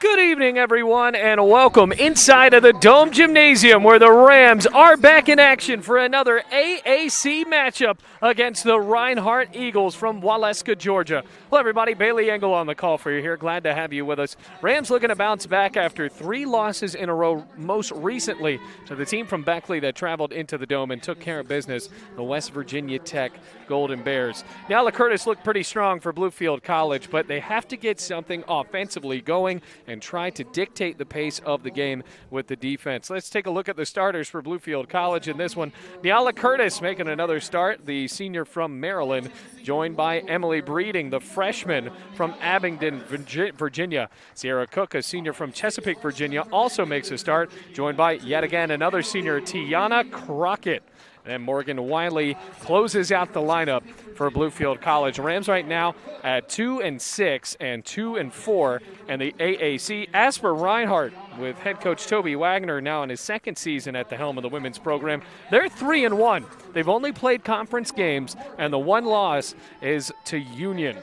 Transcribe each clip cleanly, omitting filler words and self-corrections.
Good evening, everyone, and welcome inside of the Dome Gymnasium where the Rams are back in action for another AAC matchup against the Reinhardt Eagles from Waleska, Georgia. Well, everybody, Bailey Engel on the call for you here. Glad to have you with us. Rams looking to bounce back after 3 losses in a row, most recently to the team from Beckley that traveled into the Dome and took care of business, the West Virginia Tech Golden Bears. Now, Curtis looked pretty strong for Bluefield College, but they have to get something offensively going and try to dictate the pace of the game with the defense. Let's take a look at the starters for Bluefield College in this one. Nyala Curtis making another start, the senior from Maryland, joined by Emily Breeding, the freshman from Abingdon, Virginia. Sierra Cook, a senior from Chesapeake, Virginia, also makes a start, joined by, yet again, another senior, Tiana Crockett. And Morgan Wiley closes out the lineup for Bluefield College. Rams right now at 2-6 and 2-4 in the AAC. As for Reinhardt, with head coach Toby Wagner now in his second season at the helm of the women's program, they're 3-1. They've only played conference games, and the one loss is to Union.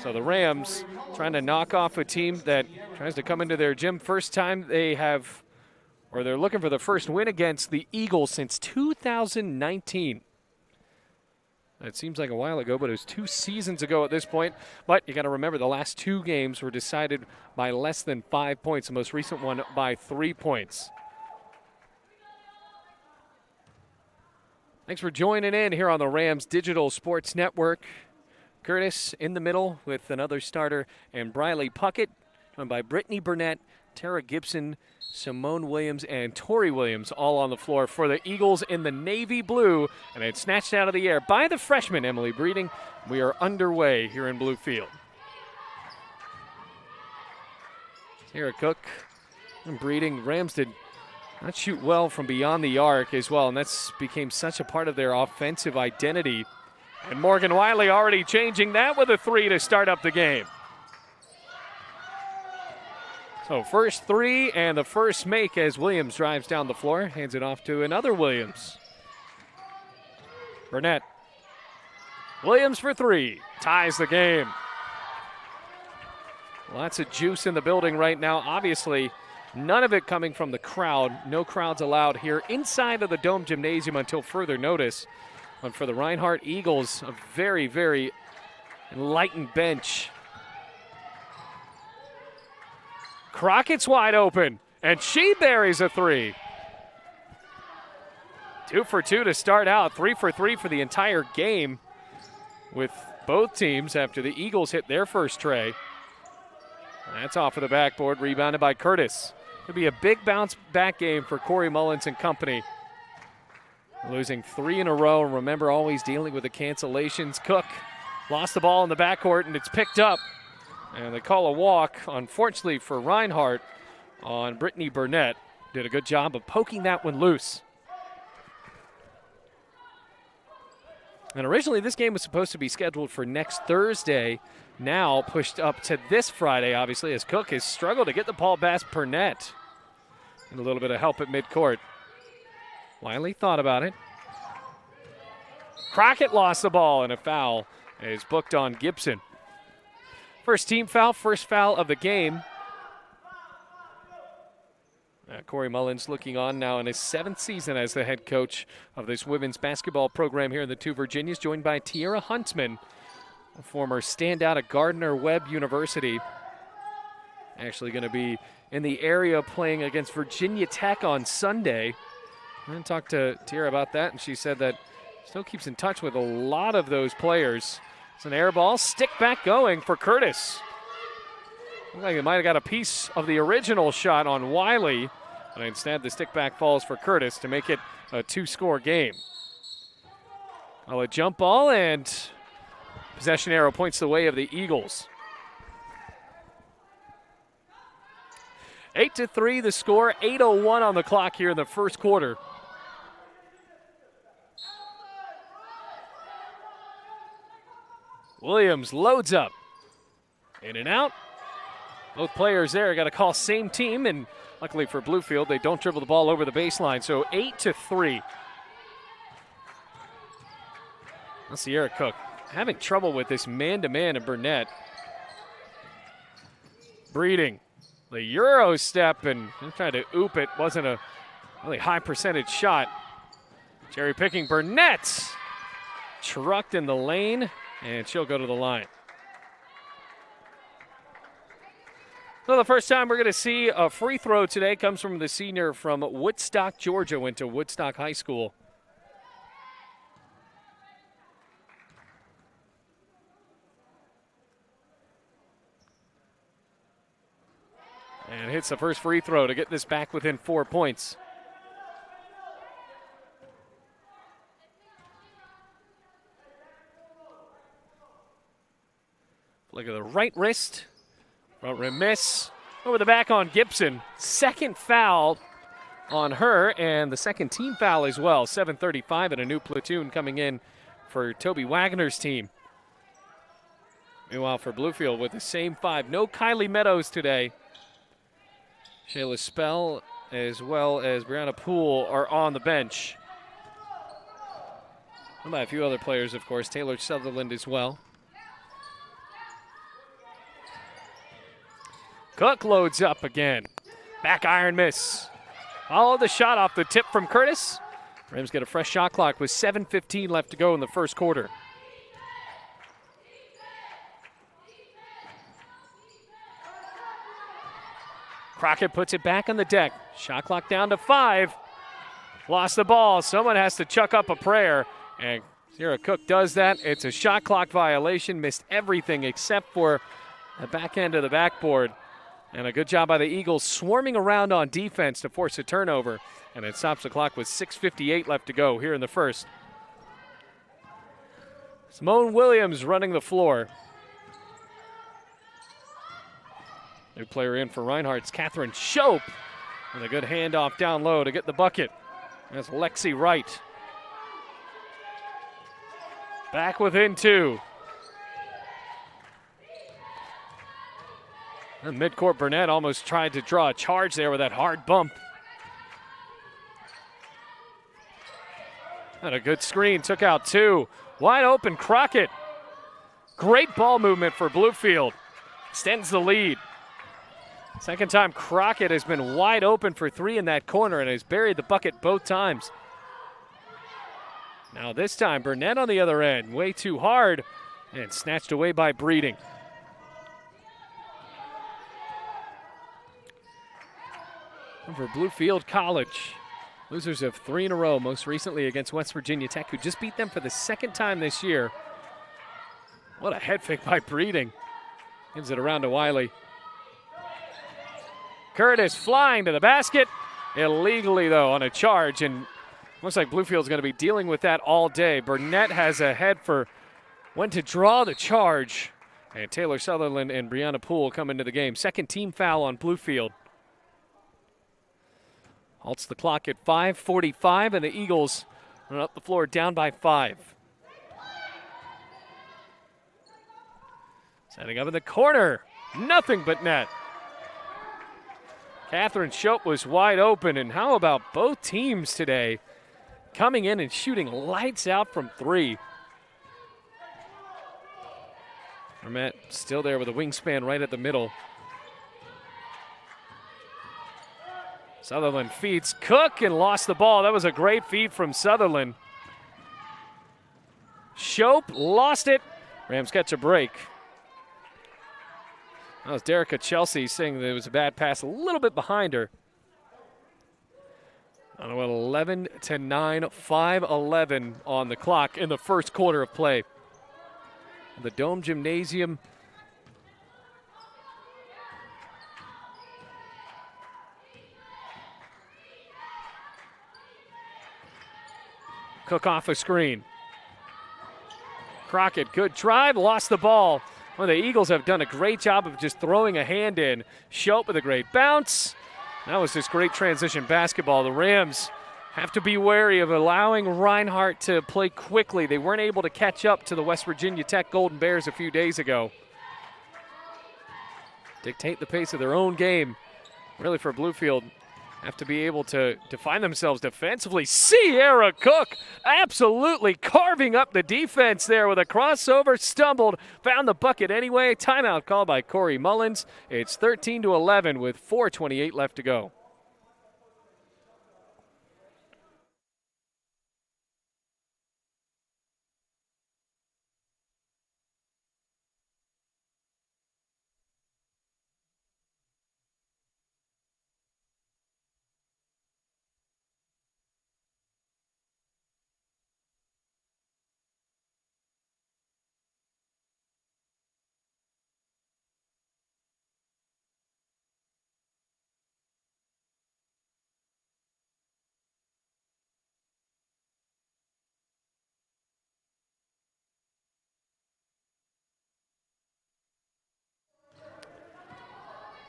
So the Rams trying to knock off a team that tries to come into their gym. First time they have, or they're looking for the first win against the Eagles since 2019. That seems like a while ago, but it was 2 seasons ago at this point. But you got to remember the last 2 games were decided by less than 5 points, the most recent one by 3 points. Thanks for joining in here on the Rams Digital Sports Network. Curtis in the middle with another starter, and Briley Puckett, joined by Brittany Burnett, Tara Gibson, Simone Williams, and Tori Williams all on the floor for the Eagles in the navy blue. And it's snatched out of the air by the freshman, Emily Breeding. We are underway here in Bluefield. Sarah Cook and Breeding. Rams did not shoot well from beyond the arc as well, and that's became such a part of their offensive identity. And Morgan Wiley already changing that with a 3 to start up the game. So first 3 and the first make as Williams drives down the floor, hands it off to another Williams. Burnett. Williams for 3, ties the game. Lots of juice in the building right now. Obviously, none of it coming from the crowd. No crowds allowed here inside of the Dome Gymnasium until further notice. But for the Reinhardt Eagles, a very, very enlightened bench. Crockett's wide open, and she buries a 3. 2 for 2 to start out, 3 for 3 for the entire game with both teams after the Eagles hit their first tray. That's off of the backboard, rebounded by Curtis. It'll be a big bounce back game for Corey Mullins and company. Losing 3 in a row, and remember always dealing with the cancellations. Cook lost the ball in the backcourt, and it's picked up. And they call a walk, unfortunately for Reinhardt, on Brittany Burnett. Did a good job of poking that one loose. And originally this game was supposed to be scheduled for next Thursday, now pushed up to this Friday, obviously, as Cook has struggled to get the ball past Burnett. And a little bit of help at midcourt. Wiley thought about it. Crockett lost the ball, and a foul is booked on Gibson. First team foul, first foul of the game. Corey Mullins looking on now in his 7th season as the head coach of this women's basketball program here in the 2 Virginias, joined by Tierra Huntsman, a former standout at Gardner-Webb University. Actually going to be in the area playing against Virginia Tech on Sunday. I talked to Tierra about that, and she said that still keeps in touch with a lot of those players. It's an air ball, stick back going for Curtis. Looks like they might have got a piece of the original shot on Wiley, but instead the stick back falls for Curtis to make it a 2-score game. Oh, a jump ball, and possession arrow points the way of the Eagles. 8-3 the score, 8:01 on the clock here in the first quarter. Williams loads up. In and out. Both players there got to call same team, and luckily for Bluefield, they don't dribble the ball over the baseline. So 8-3. Sierra Cook having trouble with this man-to-man of Burnett. Breeding. The Euro step and tried to oop it. Wasn't a really high percentage shot. Cherry picking Burnett. Trucked in the lane, and she'll go to the line. So the first time we're going to see a free throw today comes from the senior from Woodstock, Georgia. Went to Woodstock High School. And hits the first free throw to get this back within 4 points. Look at the right wrist. Front rim miss. Over the back on Gibson. Second foul on her, and the second team foul as well. 7:35 and a new platoon coming in for Toby Wagner's team. Meanwhile, for Bluefield with the same 5. No Kylie Meadows today. Shayla Spell as well as Brianna Poole are on the bench. And by a few other players, of course. Taylor Sutherland as well. Cook loads up again. Back iron miss. Follow the shot off the tip from Curtis. Rams get a fresh shot clock with 7:15 left to go in the first quarter. Crockett puts it back on the deck. Shot clock down to 5. Lost the ball. Someone has to chuck up a prayer. And Sarah Cook does that. It's a shot clock violation. Missed everything except for the back end of the backboard. And a good job by the Eagles swarming around on defense to force a turnover. And it stops the clock with 6:58 left to go here in the first. Simone Williams running the floor. New player in for Reinhardt's Catherine Shope. And a good handoff down low to get the bucket. That's Lexi Wright. Back within 2. And midcourt Burnett almost tried to draw a charge there with that hard bump. And a good screen, took out 2. Wide open Crockett. Great ball movement for Bluefield. Extends the lead. Second time Crockett has been wide open for 3 in that corner and has buried the bucket both times. Now this time Burnett on the other end, way too hard and snatched away by Breeding. And for Bluefield College, losers of 3 in a row, most recently against West Virginia Tech, who just beat them for the second time this year. What a head fake by Breeding. Gives it around to Wiley. Curtis flying to the basket. Illegally, though, on a charge. And looks like Bluefield's going to be dealing with that all day. Burnett has a head for when to draw the charge. And Taylor Sutherland and Brianna Poole come into the game. Second team foul on Bluefield. Halts the clock at 5:45, and the Eagles run up the floor down by 5. Setting up in the corner. Nothing but net. Catherine Shope was wide open, and how about both teams today coming in and shooting lights out from 3. Armette still there with a wingspan right at the middle. Sutherland feeds Cook and lost the ball. That was a great feed from Sutherland. Shope lost it. Rams catch a break. That was Derica Chelsea saying that it was a bad pass a little bit behind her. On 11-9, 5:11 on the clock in the first quarter of play. The Dome Gymnasium Cook off a screen. Crockett, good drive, lost the ball. Well, the Eagles have done a great job of just throwing a hand in. Shope with a great bounce. That was just great transition basketball. The Rams have to be wary of allowing Reinhardt to play quickly. They weren't able to catch up to the West Virginia Tech Golden Bears a few days ago. Dictate the pace of their own game, really, for Bluefield. have to be able to find themselves defensively. Sierra Cook absolutely carving up the defense there with a crossover, stumbled, found the bucket anyway. Timeout called by Corey Mullins. It's 13-11 with 4:28 left to go.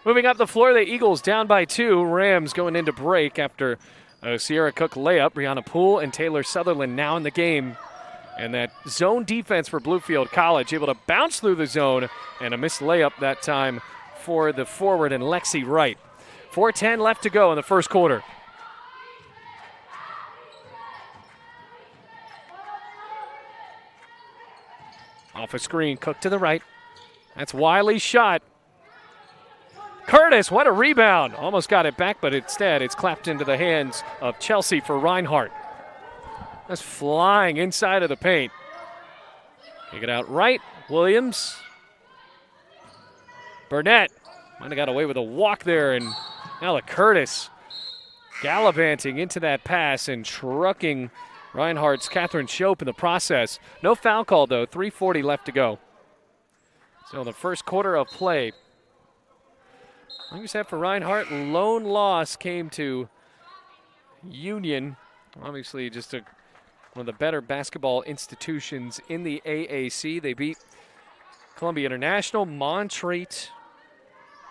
Moving up the floor, the Eagles down by 2. Rams going into break after a Sierra Cook layup. Brianna Poole and Taylor Sutherland now in the game. And that zone defense for Bluefield College, able to bounce through the zone, and a missed layup that time for the forward and Lexi Wright. 4:10 left to go in the first quarter. Off a screen, Cook to the right. That's Wiley's shot. Curtis, what a rebound. Almost got it back, but instead it's clapped into the hands of Chelsea for Reinhardt. That's flying inside of the paint. Kick it out right. Williams. Burnett might have got away with a walk there, and now Curtis gallivanting into that pass and trucking Reinhardt's Catherine Shope in the process. No foul call, though. 3:40 left to go. So in the first quarter of play, like we said, for Reinhardt, lone loss came to Union. Obviously, just one of the better basketball institutions in the AAC. They beat Columbia International, Montreat,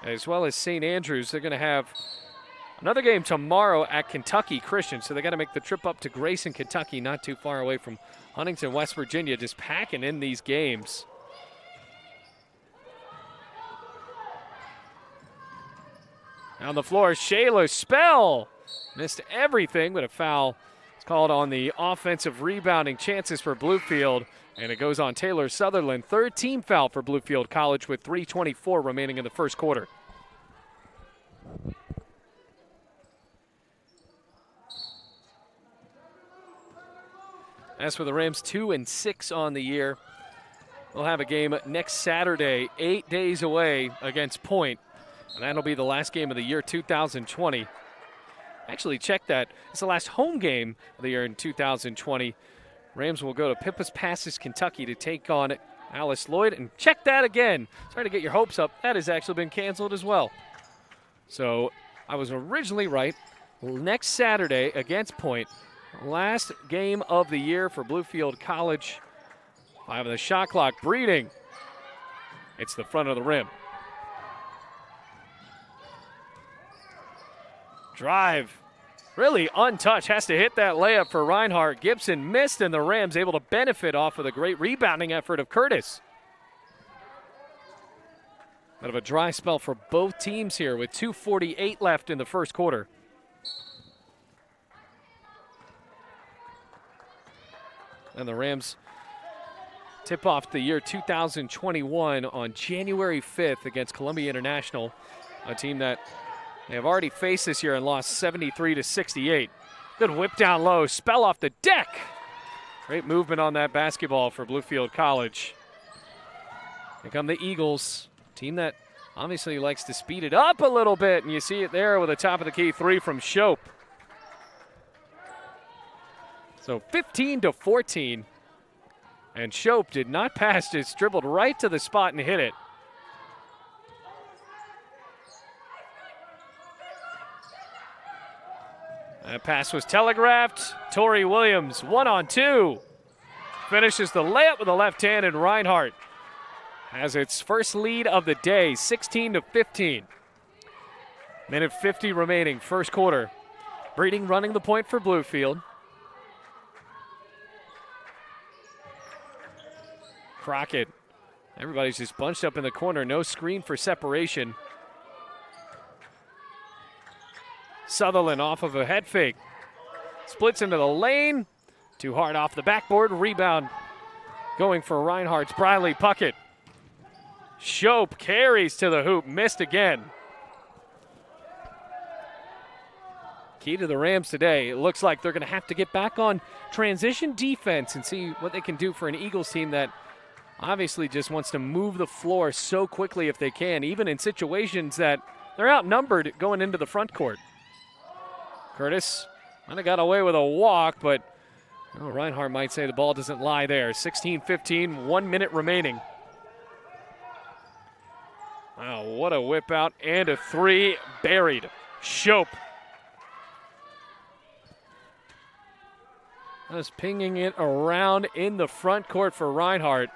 as well as St. Andrews. They're going to have another game tomorrow at Kentucky Christian, so they got to make the trip up to Grayson, Kentucky, not too far away from Huntington, West Virginia, just packing in these games. On the floor, Shayla Spell missed everything, but a foul is called on the offensive rebounding chances for Bluefield, and it goes on Taylor Sutherland. Third team foul for Bluefield College with 3:24 remaining in the first quarter. As for the Rams, 2-6 on the year. We'll have a game next Saturday, 8 days away against Point. And that'll be the last game of the year 2020. Actually, check that. It's the last home game of the year in 2020. Rams will go to Pippas Passes, Kentucky to take on Alice Lloyd. And check that again. Sorry to get your hopes up. That has actually been canceled as well. So I was originally right. Next Saturday against Point. Last game of the year for Bluefield College. 5 of the shot clock. Breeding. It's the front of the rim. Drive, really untouched, has to hit that layup for Reinhardt. Gibson missed, and the Rams able to benefit off of the great rebounding effort of Curtis. Bit of a dry spell for both teams here with 2:48 left in the first quarter. And the Rams tip off the year 2021 on January 5th against Columbia International, a team that they have already faced this year and lost 73-68. Good whip down low, Spell off the deck. Great movement on that basketball for Bluefield College. Here come the Eagles, team that obviously likes to speed it up a little bit, and you see it there with a top of the key 3 from Shope. So 15-14, and Shope did not pass, just dribbled right to the spot and hit it. That pass was telegraphed. Tori Williams, 1-on-2. Finishes the layup with the left hand, and Reinhardt has its first lead of the day, 16-15. Minute 50 remaining, first quarter. Breeding running the point for Bluefield. Crockett, everybody's just bunched up in the corner, no screen for separation. Sutherland off of a head fake. Splits into the lane. Too hard off the backboard. Rebound going for Reinhardt's Briley Puckett. Shope carries to the hoop. Missed again. Key to the Rams today. It looks like they're going to have to get back on transition defense and see what they can do for an Eagles team that obviously just wants to move the floor so quickly if they can, even in situations that they're outnumbered going into the front court. Curtis might have got away with a walk, but Reinhardt might say the ball doesn't lie there. 16-15, 1 minute remaining. Wow, what a whip out and a three buried. Shope. Just pinging it around in the front court for Reinhardt.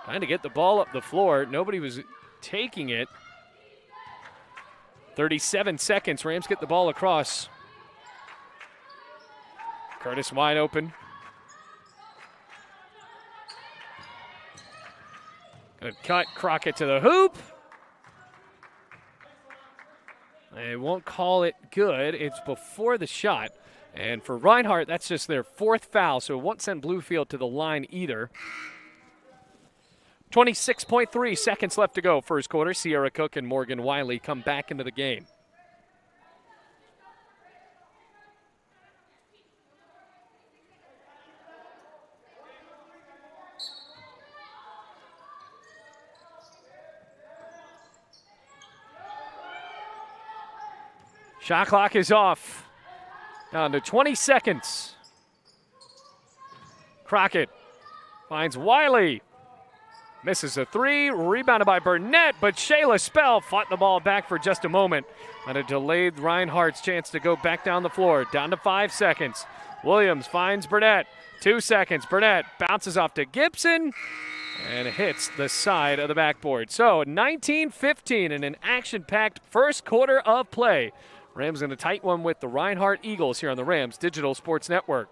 Trying to get the ball up the floor. Nobody was taking it. 37 seconds. Rams get the ball across. Curtis wide open. Good cut. Crockett to the hoop. They won't call it good. It's before the shot. And for Reinhardt, that's just their fourth foul, so it won't send Bluefield to the line either. 26.3 seconds left to go, first quarter. Sierra Cook and Morgan Wiley come back into the game. Shot clock is off. Down to 20 seconds. Crockett finds Wiley. Misses a three. Rebounded by Burnett, but Shayla Spell fought the ball back for just a moment. And it delayed Reinhardt's chance to go back down the floor. Down to 5 seconds. Williams finds Burnett. 2 seconds. Burnett bounces off to Gibson and hits the side of the backboard. So 19-15 in an action-packed first quarter of play. Rams in a tight one with the Reinhardt Eagles here on the Rams Digital Sports Network.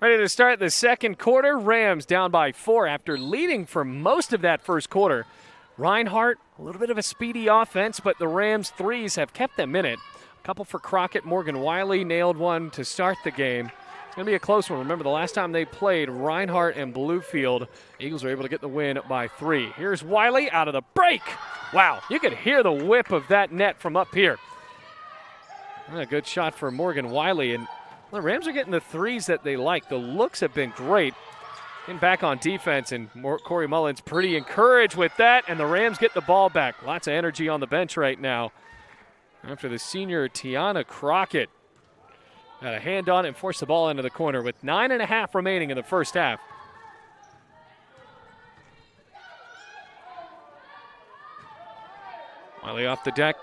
Ready to start the second quarter. Rams down by 4 after leading for most of that first quarter. Reinhardt, a little bit of a speedy offense, but the Rams' threes have kept them in it. A couple for Crockett. Morgan Wiley nailed one to start the game. It's going to be a close one. Remember, the last time they played, Reinhardt and Bluefield, Eagles were able to get the win by 3. Here's Wiley out of the break. Wow, you could hear the whip of that net from up here. A good shot for Morgan Wiley, and the Rams are getting the threes that they like. The looks have been great. Getting back on defense, and Corey Mullins pretty encouraged with that, and the Rams get the ball back. Lots of energy on the bench right now. After the senior Tiana Crockett got a hand on it and forced the ball into the corner with 9.5 remaining in the first half. Wiley off the deck.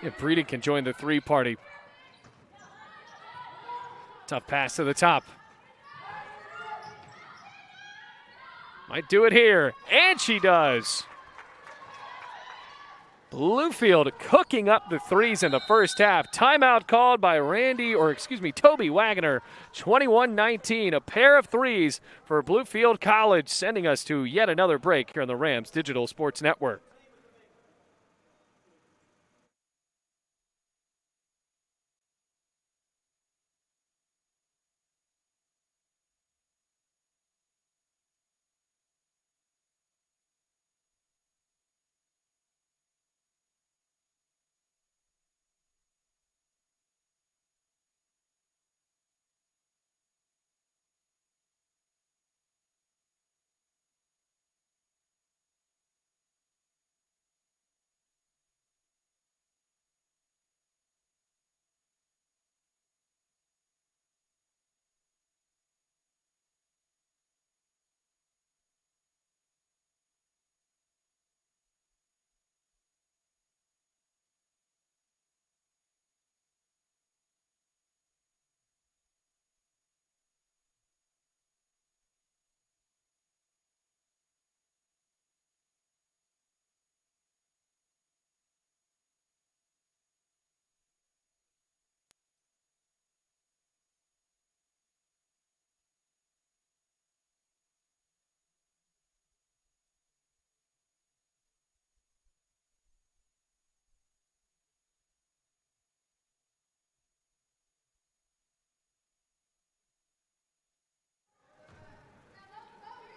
If Breeden can join the three party. Tough pass to the top. Might do it here, and she does. Bluefield cooking up the threes in the first half. Timeout called by Toby Wagner. 21-19, a pair of threes for Bluefield College, sending us to yet another break here on the Rams Digital Sports Network.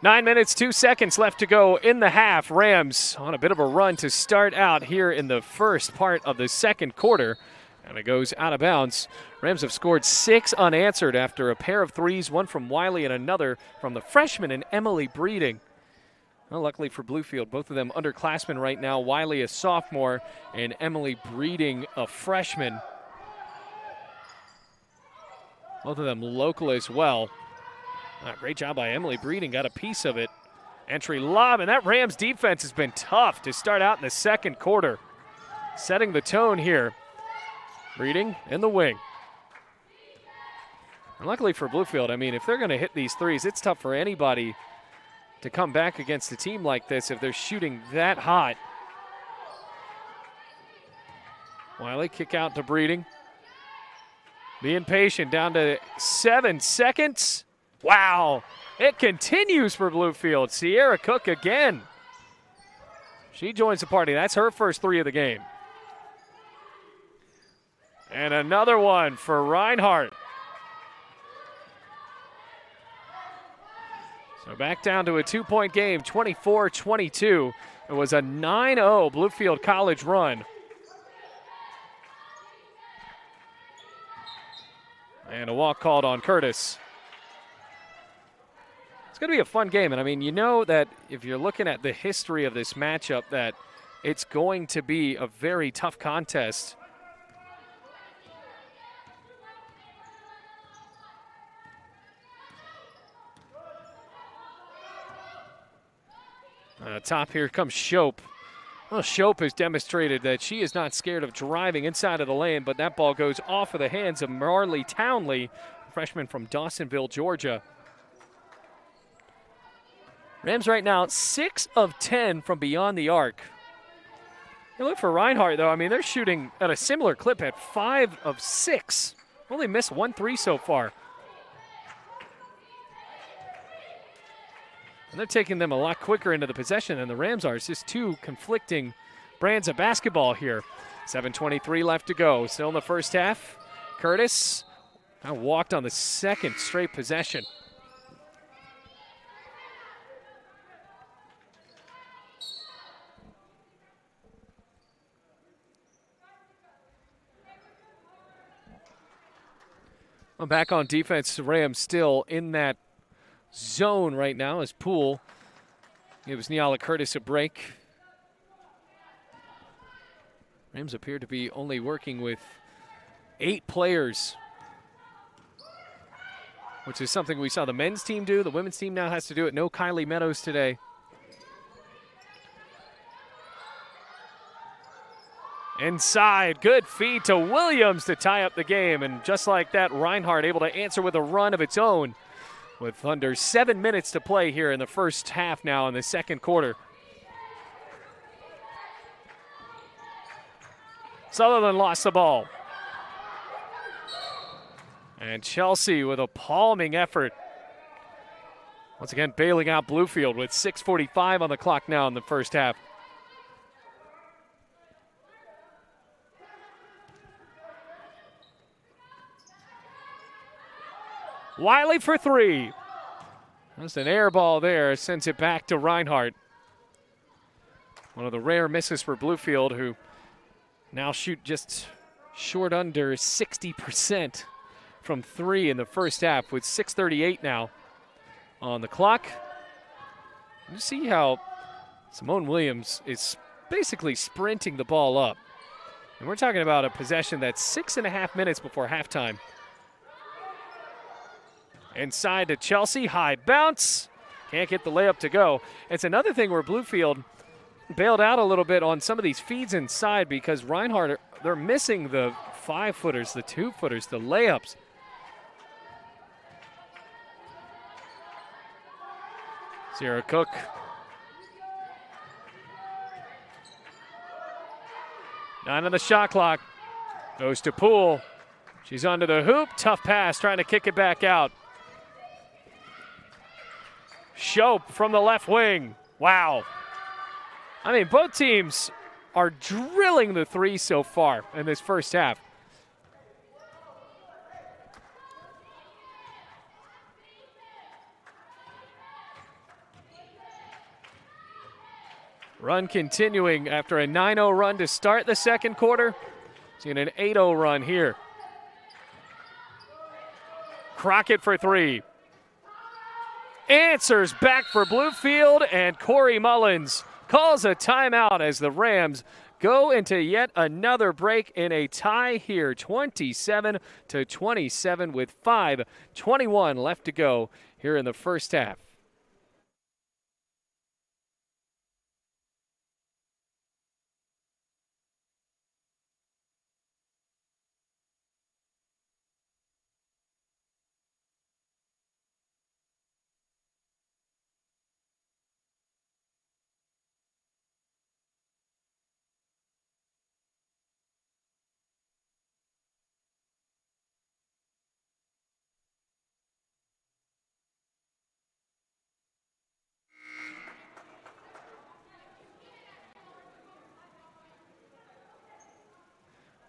Nine minutes, 2 seconds left to go in the half. Rams on a bit of a run to start out here in the first part of the second quarter. And it goes out of bounds. Rams have scored 6 unanswered after a pair of threes, one from Wiley and another from the freshman and Emily Breeding. Well, luckily for Bluefield, both of them underclassmen right now. Wiley a sophomore and Emily Breeding a freshman. Both of them local as well. Great job by Emily Breeding, got a piece of it. Entry lob, and that Rams defense has been tough to start out in the second quarter. Setting the tone here. Breeding in the wing. And luckily for Bluefield, I mean, if they're going to hit these threes, it's tough for anybody to come back against a team like this if they're shooting that hot. Wiley kick out to Breeding. Being patient, down to 7 seconds. Wow, it continues for Bluefield. Sierra Cook again. She joins the party. That's her first 3 of the game. And another one for Reinhardt. So back down to a 2-point game, 24-22. It was a 9-0 Bluefield College run. And a walk called on Curtis. It's going to be a fun game, and I mean, you know that if you're looking at the history of this matchup, that it's going to be a very tough contest. Top here comes Shope. Well, Shope has demonstrated that she is not scared of driving inside of the lane, but that ball goes off of the hands of Marley Townley, freshman from Dawsonville, Georgia. Rams right now 6 of 10 from beyond the arc. You look for Reinhardt, though. I mean, they're shooting at a similar clip at 5 of 6. Only missed 1 3 so far. And they're taking them a lot quicker into the possession than the Rams are. It's just 2 conflicting brands of basketball here. 7:23 left to go. Still in the first half. Curtis kind of walked on the second straight possession. Well, back on defense, Rams still in that zone right now as Poole gives Niala Curtis a break. Rams appear to be only working with 8 players, which is something we saw the men's team do. The women's team now has to do it. No Kylie Meadows today. Inside, good feed to Williams to tie up the game. And just like that, Reinhardt able to answer with a run of its own with under 7 minutes to play here in the first half now in the second quarter. Sutherland lost the ball. And Chelsea with a palming effort. Once again, bailing out Bluefield with 6:45 on the clock now in the first half. Wiley for three. That's an air ball there, sends it back to Reinhardt. One of the rare misses for Bluefield, who now shoot just short under 60% from three in the first half with 6:38 now on the clock. You see how Simone Williams is basically sprinting the ball up. And we're talking about a possession that's 6.5 minutes before halftime. Inside to Chelsea, high bounce. Can't get the layup to go. It's another thing where Bluefield bailed out a little bit on some of these feeds inside because Reinhardt, they're missing the 5-footers, the 2-footers, the layups. Sierra Cook. Nine on the shot clock. Goes to Poole. She's under the hoop. Tough pass, trying to kick it back out. Shope from the left wing. Wow. I mean, both teams are drilling the three so far in this first half. Run continuing after a 9-0 run to start the second quarter. Seeing an 8-0 run here. Crockett for three. Answers back for Bluefield, and Corey Mullins calls a timeout as the Rams go into yet another break in a tie here, 27-27 with 5:21 left to go here in the first half.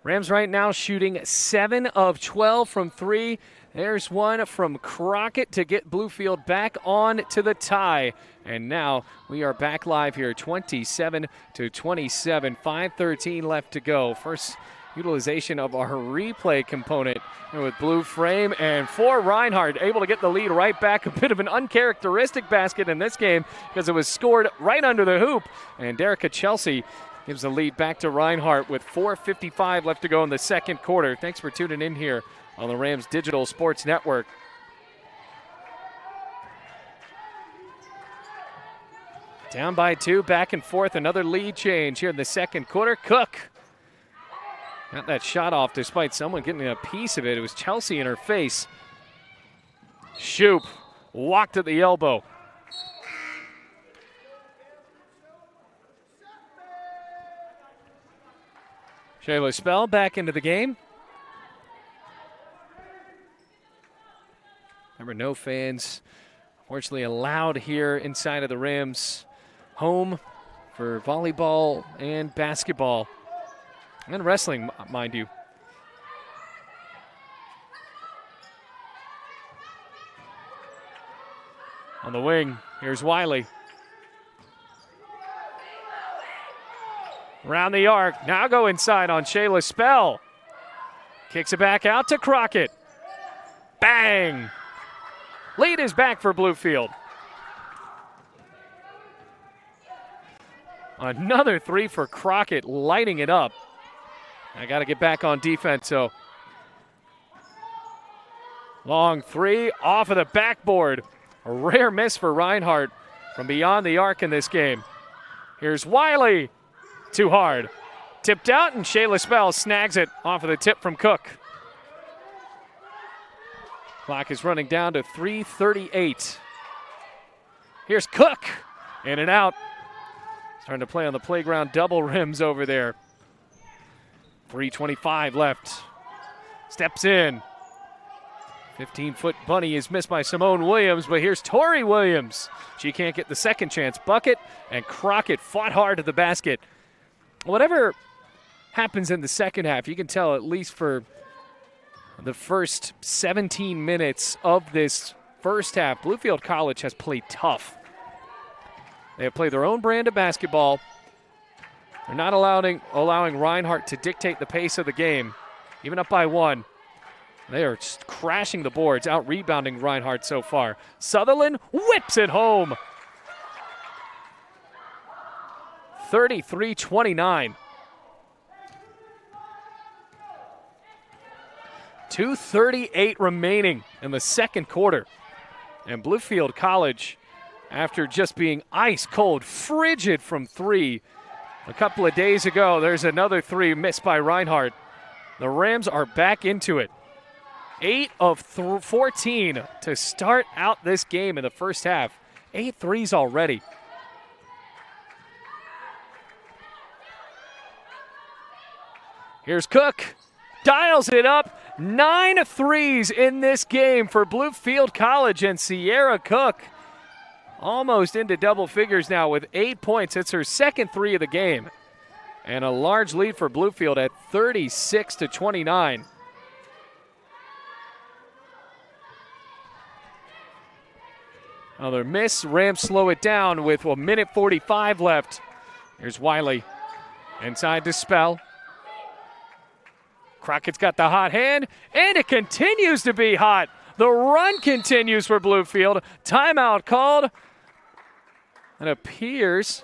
Rams right now shooting 7 of 12 from three. There's one from Crockett to get Bluefield back on to the tie. And now we are back live here, 27-27, 5:13 left to go. First utilization of our replay component with Blue Frame, and for Reinhardt, able to get the lead right back. A bit of an uncharacteristic basket in this game because it was scored right under the hoop. And Derica Chelsea gives the lead back to Reinhardt with 4:55 left to go in the second quarter. Thanks for tuning in here on the Rams Digital Sports Network. Down by 2, back and forth, another lead change here in the second quarter. Cook got that shot off despite someone getting a piece of it. It was Chelsea in her face. Shoop walked at the elbow. Shayla Spell back into the game. Remember, no fans fortunately allowed here inside of the Rams home for volleyball and basketball and wrestling, mind you. On the wing, here's Wiley. Around the arc, now go inside on Shayla Spell. Kicks it back out to Crockett. Bang! Lead is back for Bluefield. Another three for Crockett, lighting it up. I got to get back on defense, so. Long three off of the backboard. A rare miss for Reinhardt from beyond the arc in this game. Here's Wiley. Too hard. Tipped out, and Shayla Spell snags it off of the tip from Cook. Clock is running down to 3:38. Here's Cook. In and out. Starting to play on the playground double rims over there. 3:25 left. Steps in. 15-foot bunny is missed by Simone Williams, but here's Tori Williams. She can't get the second chance bucket, and Crockett fought hard to the basket. Whatever happens in the second half, you can tell at least for the first 17 minutes of this first half, Bluefield College has played tough. They have played their own brand of basketball. They're not allowing Reinhardt to dictate the pace of the game, even up by one. They are just crashing the boards, out-rebounding Reinhardt so far. Sutherland whips it home. 33-29. 2:38 remaining in the second quarter. And Bluefield College, after just being ice cold, frigid from three a couple of days ago, there's another three missed by Reinhardt. The Rams are back into it. 8 of 14 to start out this game in the first half. 8 threes already. Here's Cook. Dials it up. 9 threes in this game for Bluefield College, and Sierra Cook almost into double figures now with 8 points. It's her second three of the game. And a large lead for Bluefield at 36-29. Another miss. Rams slow it down with a minute 45 left. Here's Wiley. Inside to Spell. Crockett's got the hot hand, and it continues to be hot. The run continues for Bluefield. Timeout called. It appears,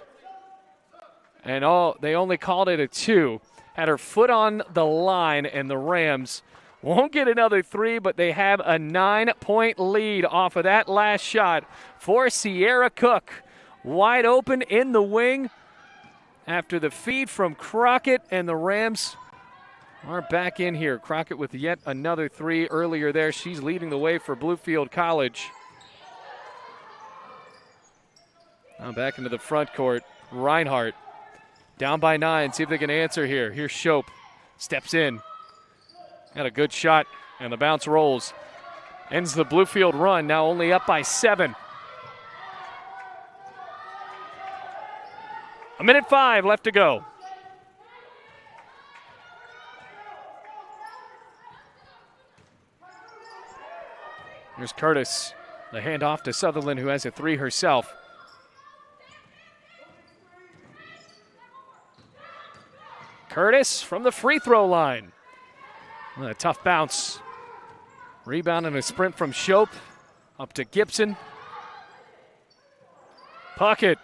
and they only called it a 2. Had her foot on the line, and the Rams won't get another 3, but they have a 9-point lead off of that last shot for Sierra Cook. Wide open in the wing after the feed from Crockett, and the Rams are back in here. Crockett with yet another 3 earlier there. She's leading the way for Bluefield College. Now back into the front court. Reinhardt down by 9. See if they can answer here. Here's Shope. Steps in. Got a good shot, and the bounce rolls. Ends the Bluefield run, now only up by 7. A minute 5 left to go. Here's Curtis. The handoff to Sutherland, who has a 3 herself. Curtis from the free throw line. A tough bounce. Rebound and a sprint from Shope. Up to Gibson. Puckett.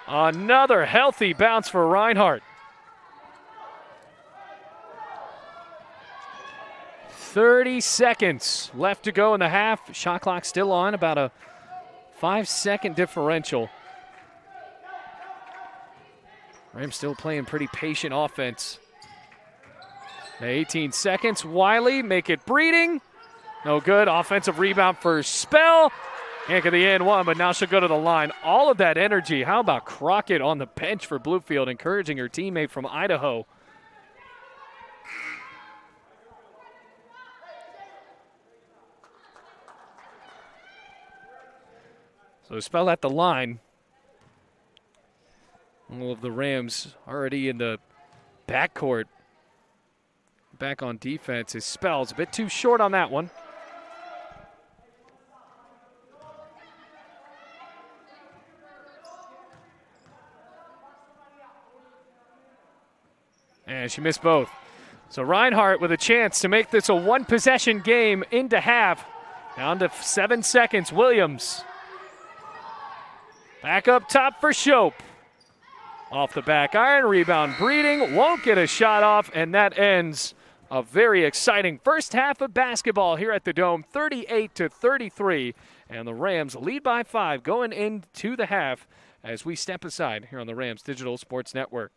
Another healthy bounce for Reinhardt. 30 seconds left to go in the half. Shot clock still on, about a 5-second differential. Rams still playing pretty patient offense. 18 seconds. Wiley make it breeding. No good. Offensive rebound for Spell. Can't get the and one, but now she'll go to the line. All of that energy. How about Crockett on the bench for Bluefield, encouraging her teammate from Idaho. So Spell at the line. All of the Rams already in the backcourt. Back on defense. His Spell's a bit too short on that one. And she missed both. So Reinhardt with a chance to make this a one-possession game into half. Down to 7 seconds. Williams. Back up top for Shope. Off the back iron, rebound Breeding, won't get a shot off, and that ends a very exciting first half of basketball here at the Dome, 38-33, and the Rams lead by 5 going into the half as we step aside here on the Rams Digital Sports Network.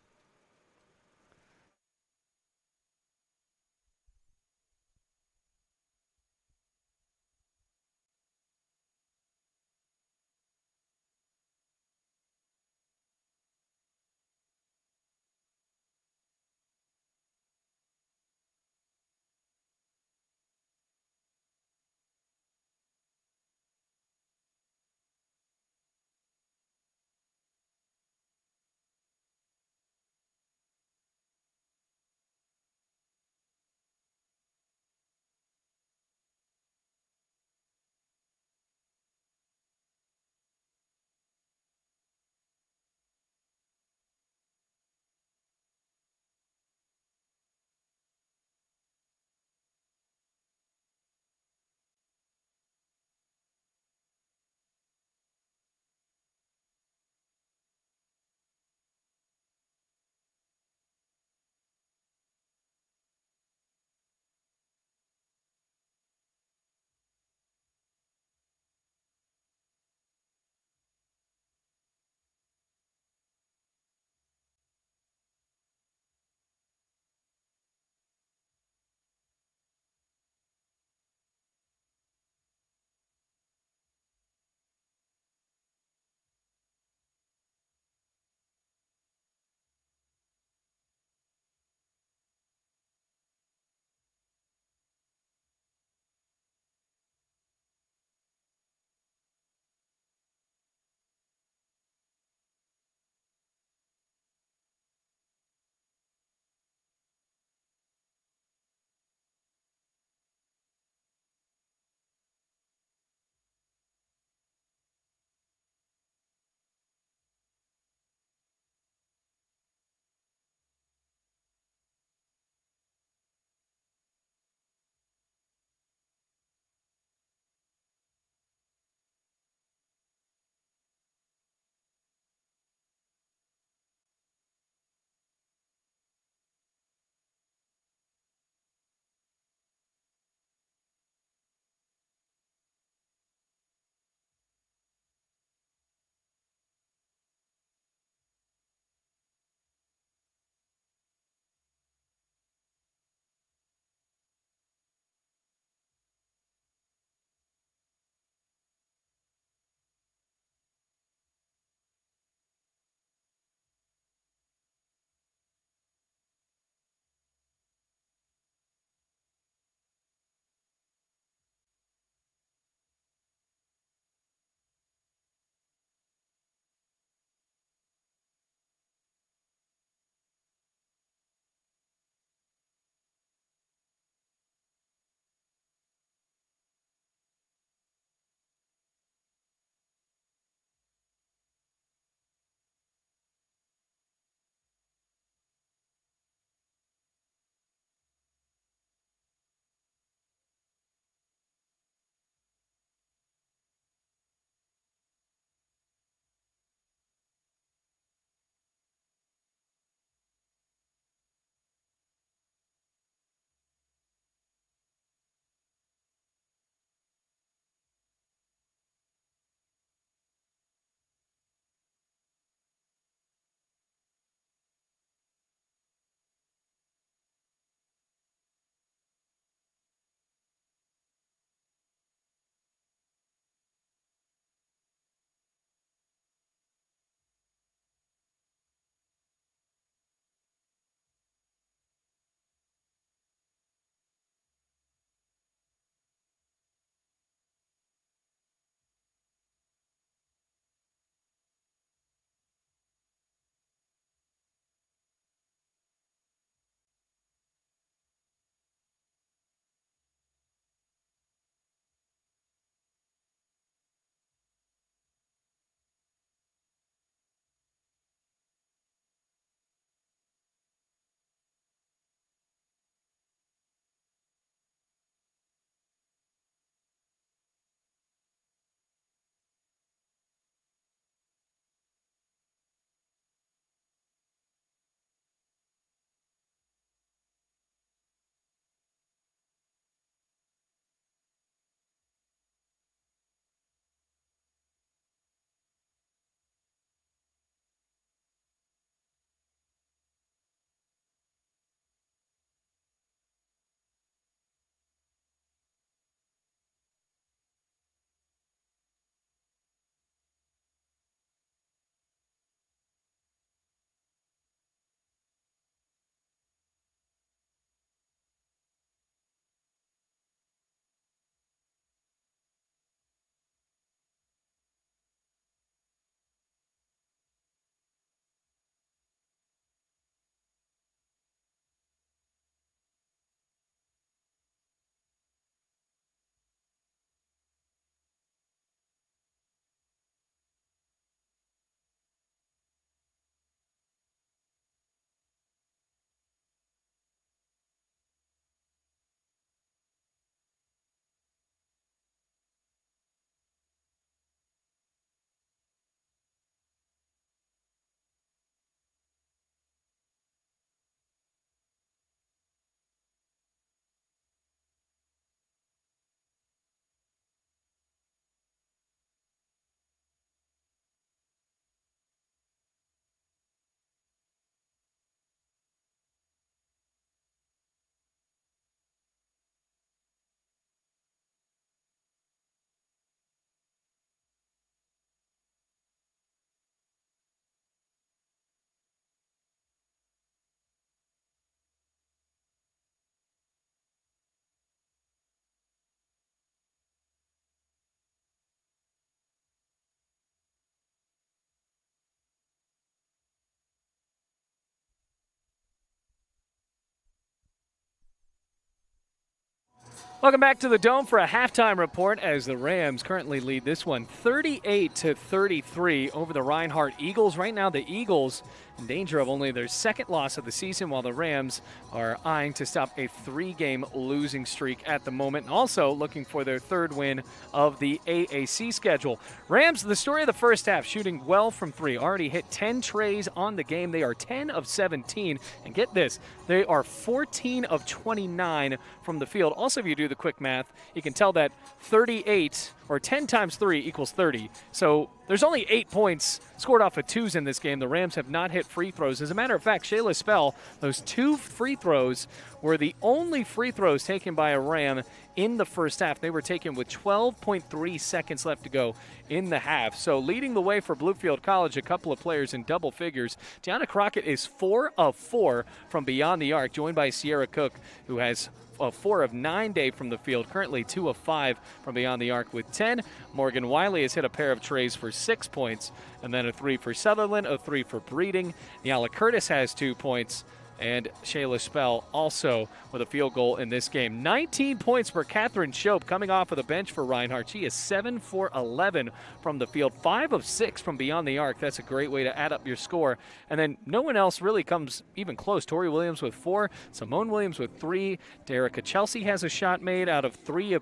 Welcome back to the Dome for a halftime report as the Rams currently lead this one 38-33 over the Reinhardt Eagles. Right now, the Eagles in danger of only their second loss of the season, while the Rams are eyeing to stop a 3-game losing streak at the moment, and also looking for their third win of the AAC schedule. Rams, the story of the first half, shooting well from three. Already hit 10 trays on the game. They are 10 of 17, and get this, they are 14 of 29 from the field. Also, if you do the quick math, you can tell that 38 or 10 times 3 equals 30. So there's only 8 points scored off of twos in this game. The Rams have not hit free throws. As a matter of fact, Shayla Spell, those 2 free throws were the only free throws taken by a Ram in the first half. They were taken with 12.3 seconds left to go in the half. So leading the way for Bluefield College, a couple of players in double figures. Tiana Crockett is 4 of 4 from beyond the arc, joined by Sierra Cook, who has a 4 of 9 day from the field, currently 2 of 5 from beyond the arc with 10. Morgan Wiley has hit a pair of trays for 6 points, and then a 3 for Sutherland, a 3 for Breeding. Nyala Curtis has 2 points, and Shayla Spell also with a field goal in this game. 19 points for Catherine Shope coming off of the bench for Reinhardt. She is 7 for 11 from the field, 5 of 6 from beyond the arc. That's a great way to add up your score. And then no one else really comes even close. Tori Williams with 4, Simone Williams with 3, Derica Chelsea has a shot made out of 3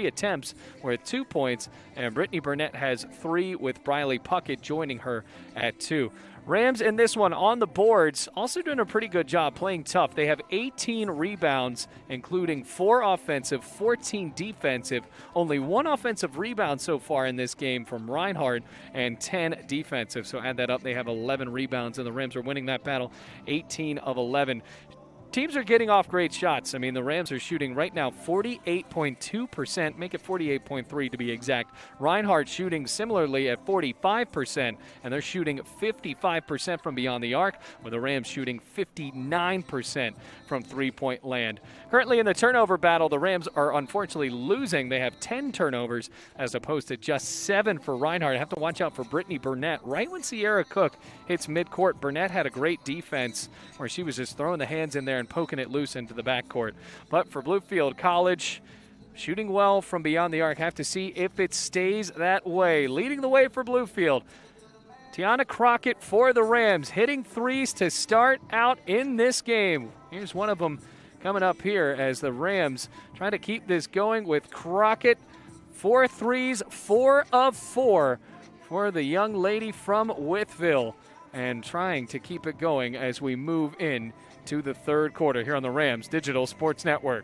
attempts with 2 points, and Brittany Burnett has 3 with Briley Puckett joining her at 2. Rams in this one on the boards, also doing a pretty good job playing tough. They have 18 rebounds, including 4 offensive, 14 defensive. Only 1 offensive rebound so far in this game from Reinhardt, and 10 defensive. So add that up, they have 11 rebounds, and the Rams are winning that battle 18 of 11. Teams are getting off great shots. I mean, the Rams are shooting right now 48.2%, make it 48.3 to be exact. Reinhardt shooting similarly at 45%, and they're shooting 55% from beyond the arc, with the Rams shooting 59% from three-point land. Currently in the turnover battle, the Rams are unfortunately losing. They have 10 turnovers as opposed to just 7 for Reinhardt. I have to watch out for Brittany Burnett. Right when Sierra Cook hits midcourt, Burnett had a great defense where she was just throwing the hands in there and poking it loose into the backcourt. But for Bluefield College, shooting well from beyond the arc. Have to see if it stays that way. Leading the way for Bluefield, Tiana Crockett for the Rams, hitting threes to start out in this game. Here's one of them coming up here as the Rams trying to keep this going with Crockett. 4 threes, 4 of 4 for the young lady from Wytheville, and trying to keep it going as we move in to the third quarter here on the Rams Digital Sports Network.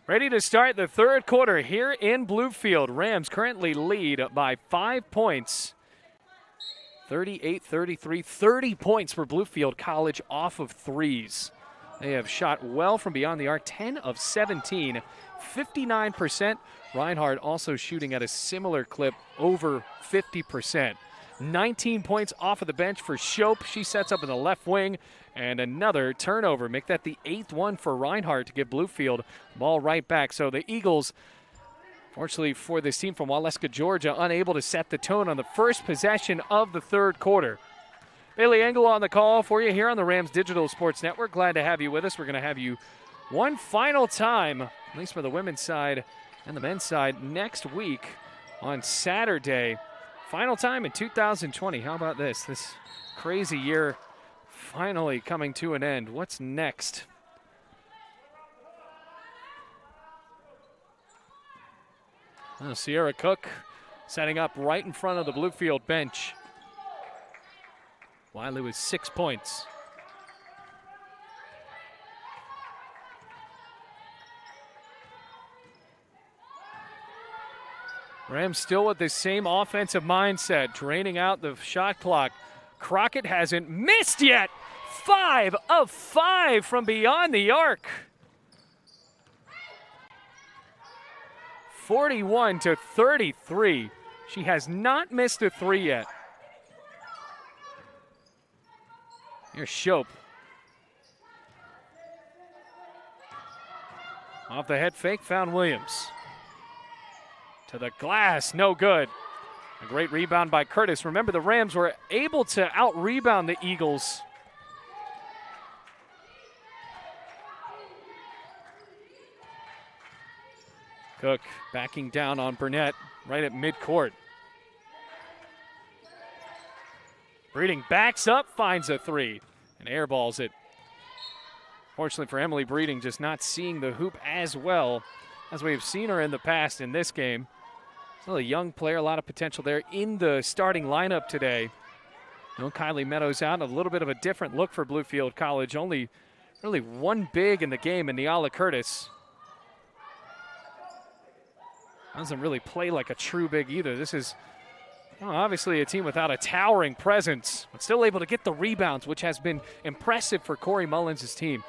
Ready to start the third quarter here in Bluefield. Rams currently lead by 5 points. 38-33, 30 points for Bluefield College off of threes. They have shot well from beyond the arc, 10 of 17, 59%. Reinhardt also shooting at a similar clip, over 50%. 19 points off of the bench for Shope. She sets up in the left wing. And another turnover. Make that the 8th one for Reinhardt to give Bluefield ball right back. So the Eagles, fortunately for this team from Waleska, Georgia, unable to set the tone on the first possession of the third quarter. Bailey Engel on the call for you here on the Rams Digital Sports Network. Glad to have you with us. We're going to have you one final time, at least for the women's side and the men's side, next week on Saturday. Final time in 2020. How about this? This crazy year finally coming to an end. What's next? Sierra Cook setting up right in front of the Bluefield bench. Wiley with 6 points. Rams still with the same offensive mindset, draining out the shot clock. Crockett hasn't missed yet. 5 of 5 from beyond the arc. 41-33. She has not missed a three yet. Here's Shope. Off the head fake, found Williams. To the glass, no good. A great rebound by Curtis. Remember, the Rams were able to out-rebound the Eagles. Cook backing down on Burnett right at midcourt. Breeding backs up, finds a three, and airballs it. Fortunately for Emily Breeding, just not seeing the hoop as well as we've seen her in the past in this game. Still a young player, a lot of potential there in the starting lineup today. No Kylie Meadows out, a little bit of a different look for Bluefield College. Only really one big in the game in Niala Curtis. Doesn't really play like a true big either. This is obviously a team without a towering presence, but still able to get the rebounds, which has been impressive for Corey Mullins' team.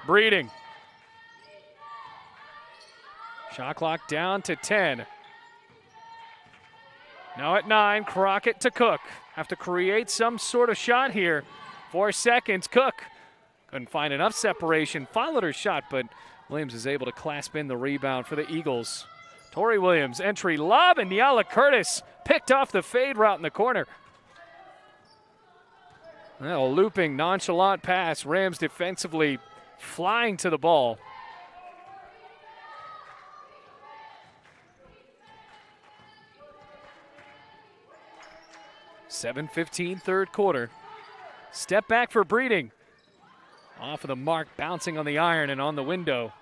Breeding. Shot clock down to 10. Now at 9, Crockett to Cook. Have to create some sort of shot here. 4 seconds, Cook. Couldn't find enough separation. Followed her shot, but Williams is able to clasp in the rebound for the Eagles. Tori Williams, entry lob, and Niala Curtis picked off the fade route in the corner. Well, looping, nonchalant pass. Rams defensively flying to the ball. .7:15 third quarter. Step back for Breeding. Off of the mark, bouncing on the iron and on the window.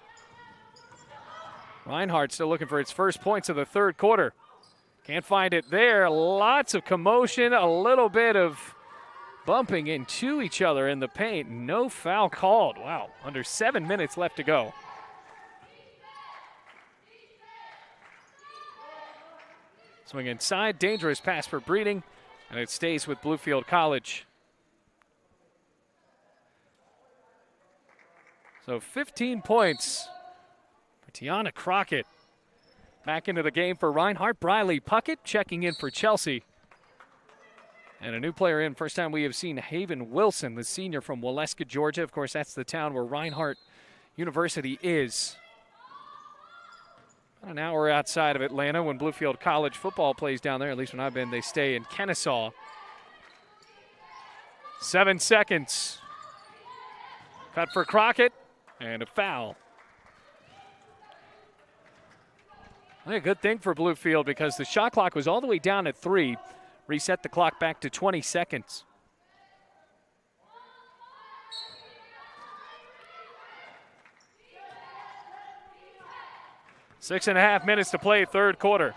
Reinhardt still looking for its first points of the third quarter. Can't find it there. Lots of commotion, a little bit of bumping into each other in the paint. No foul called. Wow, under 7 minutes left to go. Swing inside, dangerous pass for Breeding, and it stays with Bluefield College. So 15 points for Tiana Crockett. Back into the game for Reinhardt. Briley Puckett checking in for Chelsea. And a new player in. First time we have seen Haven Wilson, the senior from Waleska, Georgia. Of course, that's the town where Reinhardt University is. About an hour outside of Atlanta when Bluefield College football plays down there. At least when I've been, they stay in Kennesaw. 7 seconds. Cut for Crockett. And a foul. A good thing for Bluefield because the shot clock was all the way down at 3. Reset the clock back to 20 seconds. Six and a half minutes to play third quarter.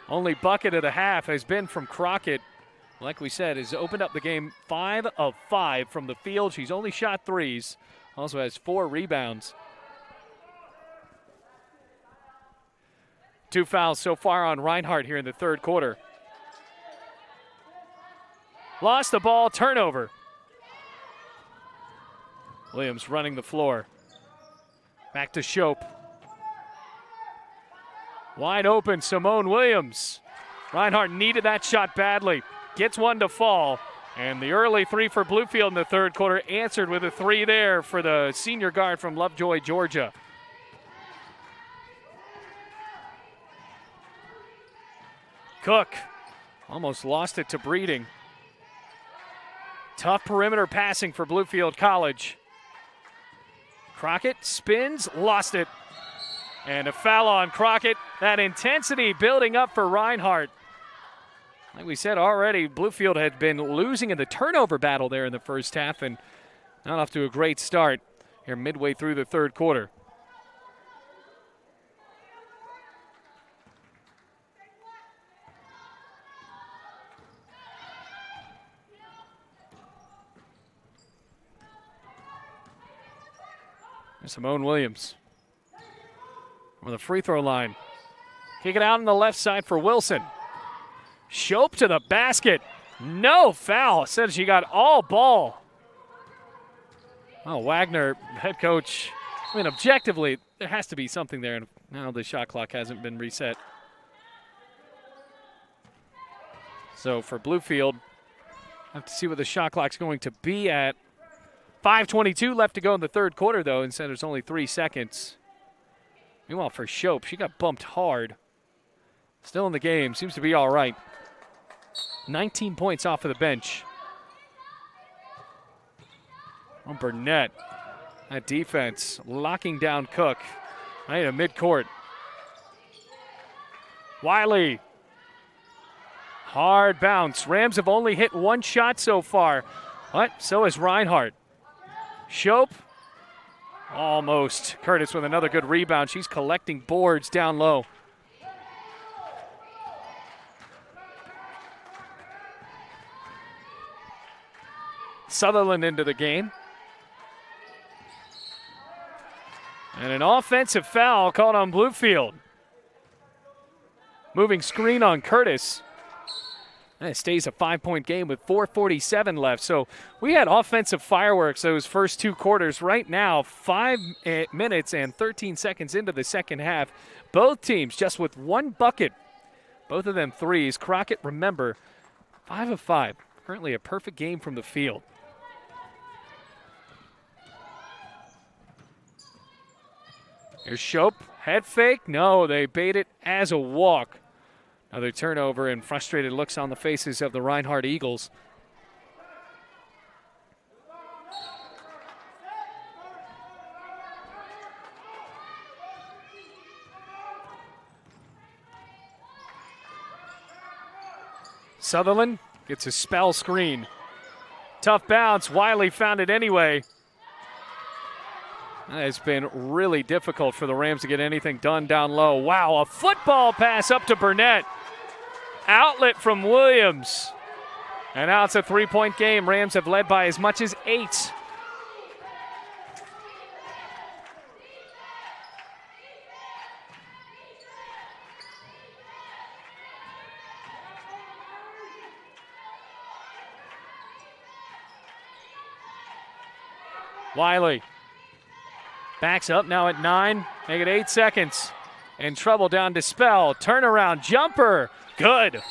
Only bucket of the half has been from Crockett. like we said, has opened up the game 5 of 5 from the field. She's only shot threes, also has 4 rebounds. 2 fouls so far on Reinhardt here in the third quarter. Lost the ball, turnover. Williams running the floor. Back to Shope. Wide open, Simone Williams. Reinhardt needed that shot badly. Gets one to fall. And the early three for Bluefield in the third quarter answered with a three there for the senior guard from Lovejoy, Georgia. Cook almost lost it to Breeding. Tough perimeter passing for Bluefield College. Crockett spins, lost it. And a foul on Crockett. That intensity building up for Reinhardt. Like we said already, Bluefield had been losing in the turnover battle there in the first half and not off to a great start here midway through the third quarter. Simone Williams on the free throw line. Kick it out on the left side for Wilson. Shope to the basket. No foul. Said she got all ball. Oh, Wagner, head coach. I mean, objectively, there has to be something there. And now the shot clock hasn't been reset. So for Bluefield, have to see what the shot clock's going to be at. 5:22 left to go in the third quarter, though, and said there's only 3 seconds. Meanwhile, for Shope, she got bumped hard. Still in the game, seems to be all right. 19 points off of the bench. Oh, Burnett, that defense locking down Cook right at midcourt. Wiley, hard bounce. Rams have only hit 1 shot so far, but so has Reinhardt. Shope, almost. Curtis with another good rebound. She's collecting boards down low. Sutherland into the game. And an offensive foul called on Bluefield. Moving screen on Curtis. And it stays a 5-point game with 4:47 left. So we had offensive fireworks those first 2 quarters. Right now, 5 minutes and 13 seconds into the second half. Both teams just with 1 bucket. Both of them threes. Crockett, remember, 5 of 5. Currently a perfect game from the field. Here's Shope. Head fake. No, they bait it as a walk. Another turnover and frustrated looks on the faces of the Reinhardt Eagles. Sutherland gets a spell screen. Tough bounce. Wiley found it anyway. It's been really difficult for the Rams to get anything done down low. Wow, a football pass up to Burnett. Outlet from Williams. And now it's a 3-point game. Rams have led by as much as 8. Wiley backs up now at 9. Make it 8 seconds. In trouble down to Spell. Turnaround jumper. Good.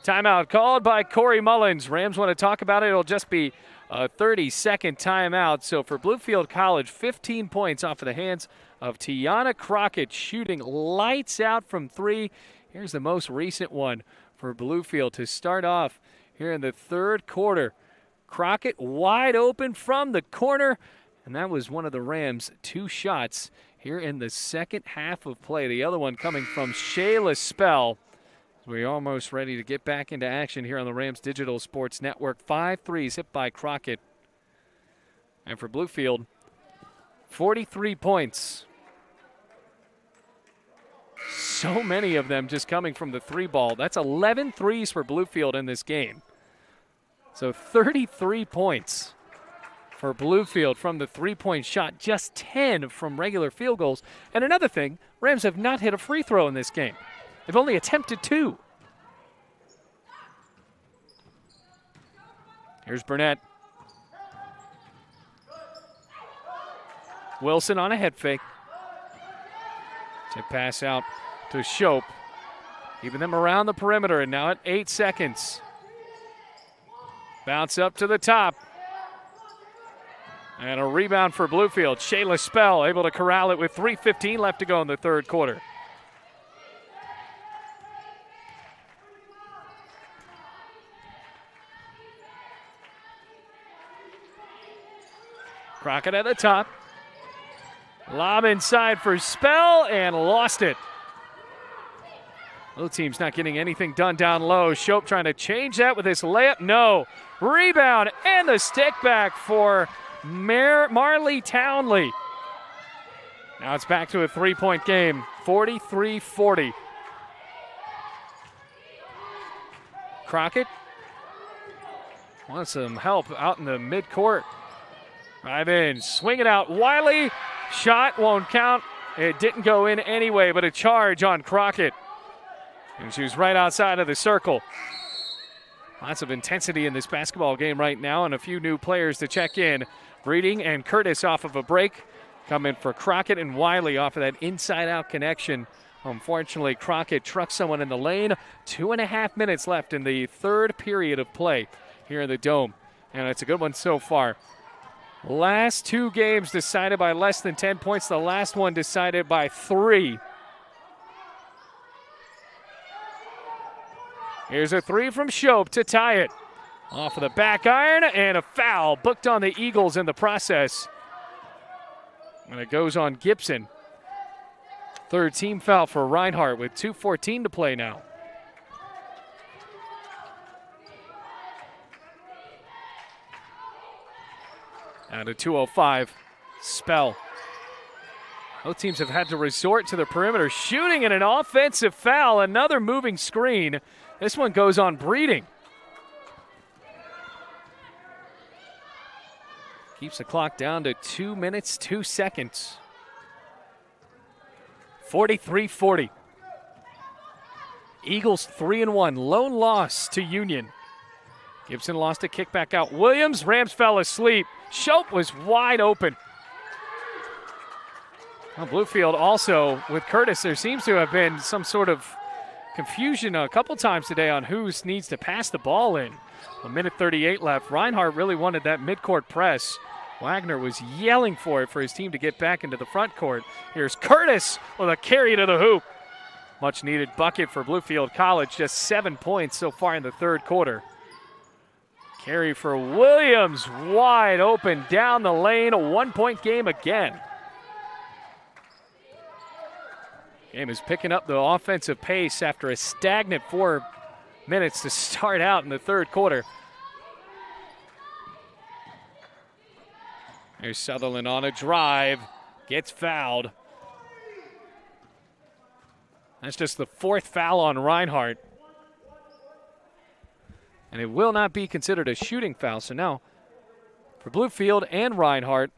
Timeout called by Corey Mullins. Rams want to talk about it. It'll just be a 30-second timeout. So for Bluefield College, 15 points off of the hands of Tiana Crockett, shooting lights out from 3. Here's the most recent one for Bluefield to start off here in the third quarter. Crockett wide open from the corner, and that was one of the Rams' 2 shots here in the second half of play. The other one coming from Shayla Spell. We're almost ready to get back into action here on the Rams Digital Sports Network. 5 threes hit by Crockett. And for Bluefield, 43 points. So many of them just coming from the three ball. That's 11 threes for Bluefield in this game. So 33 points for Bluefield from the three-point shot, just 10 from regular field goals. And another thing, Rams have not hit a free throw in this game. They've only attempted 2. Here's Burnett. Wilson on a head fake. Tip pass out to Shope. Keeping them around the perimeter, and now at 8 seconds. Bounce up to the top. And a rebound for Bluefield. Shayla Spell able to corral it with 3:15 left to go in the third quarter. Crockett at the top. Lob inside for Spell and lost it. Little team's not getting anything done down low. Shope trying to change that with his layup. No. Rebound and the stick back for Marley Townley. Now it's back to a three-point game, 43-40. Crockett wants some help out in the midcourt. Drive in, swing it out. Wiley, shot won't count. It didn't go in anyway, but a charge on Crockett. And she was right outside of the circle. Lots of intensity in this basketball game right now, and a few new players to check in. Breeding and Curtis off of a break. Coming for Crockett and Wiley off of that inside-out connection. Unfortunately, Crockett trucked someone in the lane. 2.5 minutes left in the third period of play here in the Dome. And it's a good one so far. Last 2 games decided by less than 10 points. The last one decided by 3. Here's a 3 from Shope to tie it. Off of the back iron, and a foul booked on the Eagles in the process. And it goes on Gibson. Third team foul for Reinhardt with 2:14 to play now. Down to 2:05. Spell. Both teams have had to resort to the perimeter, shooting in an offensive foul. Another moving screen. This one goes on Breeding. Keeps the clock down to 2 minutes, 2 seconds. 43-40. Eagles 3-1. Lone loss to Union. Gibson lost a kickback out. Williams, Rams fell asleep. Shope was wide open. Well, Bluefield also with Curtis. There seems to have been some sort of confusion a couple times today on who needs to pass the ball in. 1:38 left. Reinhardt really wanted that midcourt press. Wagner was yelling for it for his team to get back into the front court. Here's Curtis with a carry to the hoop. Much needed bucket for Bluefield College. Just 7 points so far in the third quarter. Carry for Williams, wide open down the lane. A 1-point game again. Game is picking up the offensive pace after a stagnant 4 minutes to start out in the third quarter. There's Sutherland on a drive, gets fouled. That's just the 4th foul on Reinhardt. And it will not be considered a shooting foul. So now for Bluefield and Reinhardt,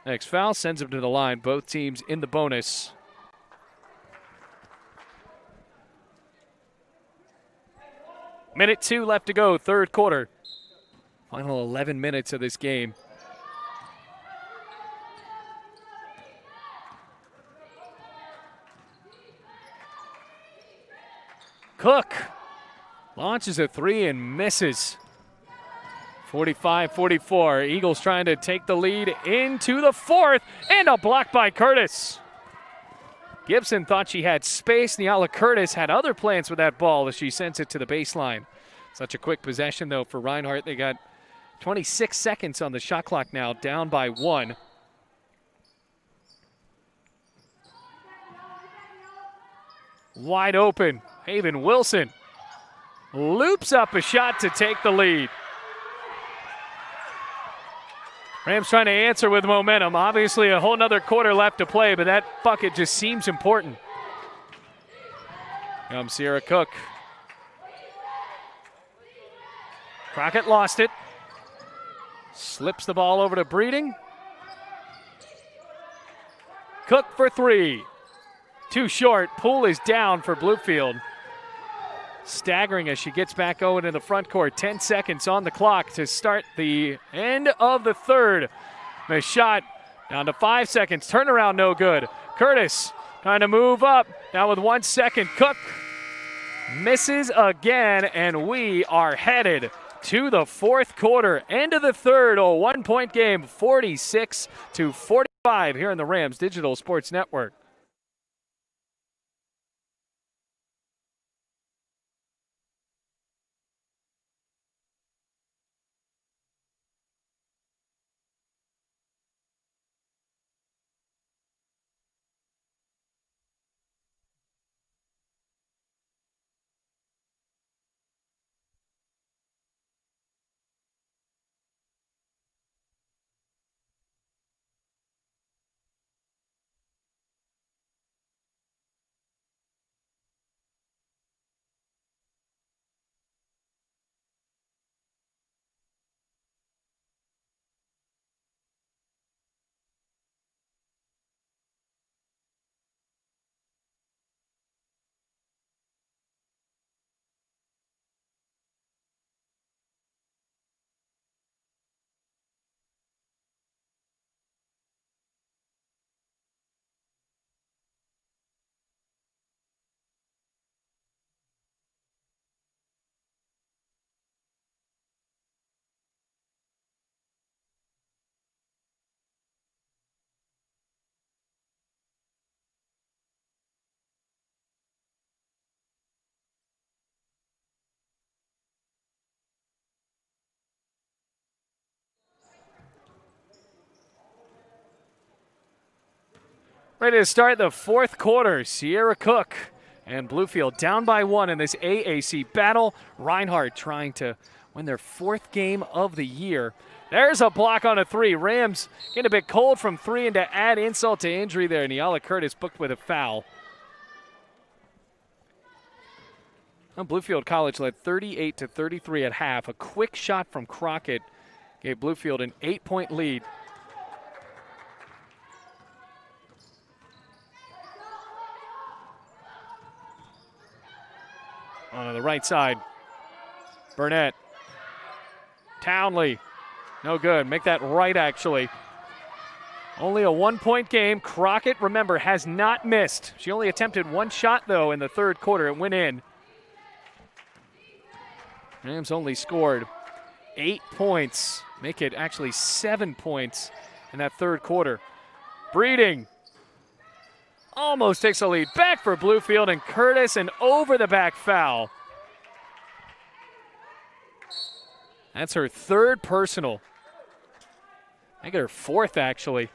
next foul sends them to the line. Both teams in the bonus. Minute 2 left to go, third quarter. Final 11 minutes of this game. Cook launches a 3 and misses. 45-44. Eagles trying to take the lead into the 4th, and a block by Curtis. Gibson thought she had space. Niala Curtis had other plans with that ball as she sends it to the baseline. Such a quick possession, though, for Reinhardt. They got 26 seconds on the shot clock now, down by 1. Wide open. Haven Wilson loops up a shot to take the lead. Rams trying to answer with momentum. Obviously a whole nother quarter left to play, but that bucket just seems important. Comes Sierra Cook. Crockett lost it. Slips the ball over to Breeding. Cook for three. Too short. Poole is down for Bluefield. Staggering as she gets back going in the front court. 10 seconds on the clock to start the end of the third. The shot down to 5 seconds. Turnaround no good. Curtis trying to move up. Now with 1 second. Cook misses again, and we are headed to the fourth quarter. End of the third. A 1 point game. 46-45 here in the Rams Digital Sports Network. Ready to start the fourth quarter. Sierra Cook and Bluefield down by one in this AAC battle. Reinhardt trying to win their fourth game of the year. There's a block on a three. Rams getting a bit cold from three, and to add insult to injury there, Niala Curtis booked with a foul. Now Bluefield College led 38-33 at half. A quick shot from Crockett gave Bluefield an 8-point lead. On the right side, Burnett. Townley, no good. Make that right, actually. Only a 1 point game. Crockett, remember, has not missed. She only attempted one shot, though, in the third quarter. It went in. Rams only scored 8 points. Make it actually 7 points in that third quarter. Breeding almost takes the lead. Back for Bluefield, and Curtis, an over-the-back foul. That's her third personal. I think her fourth, actually.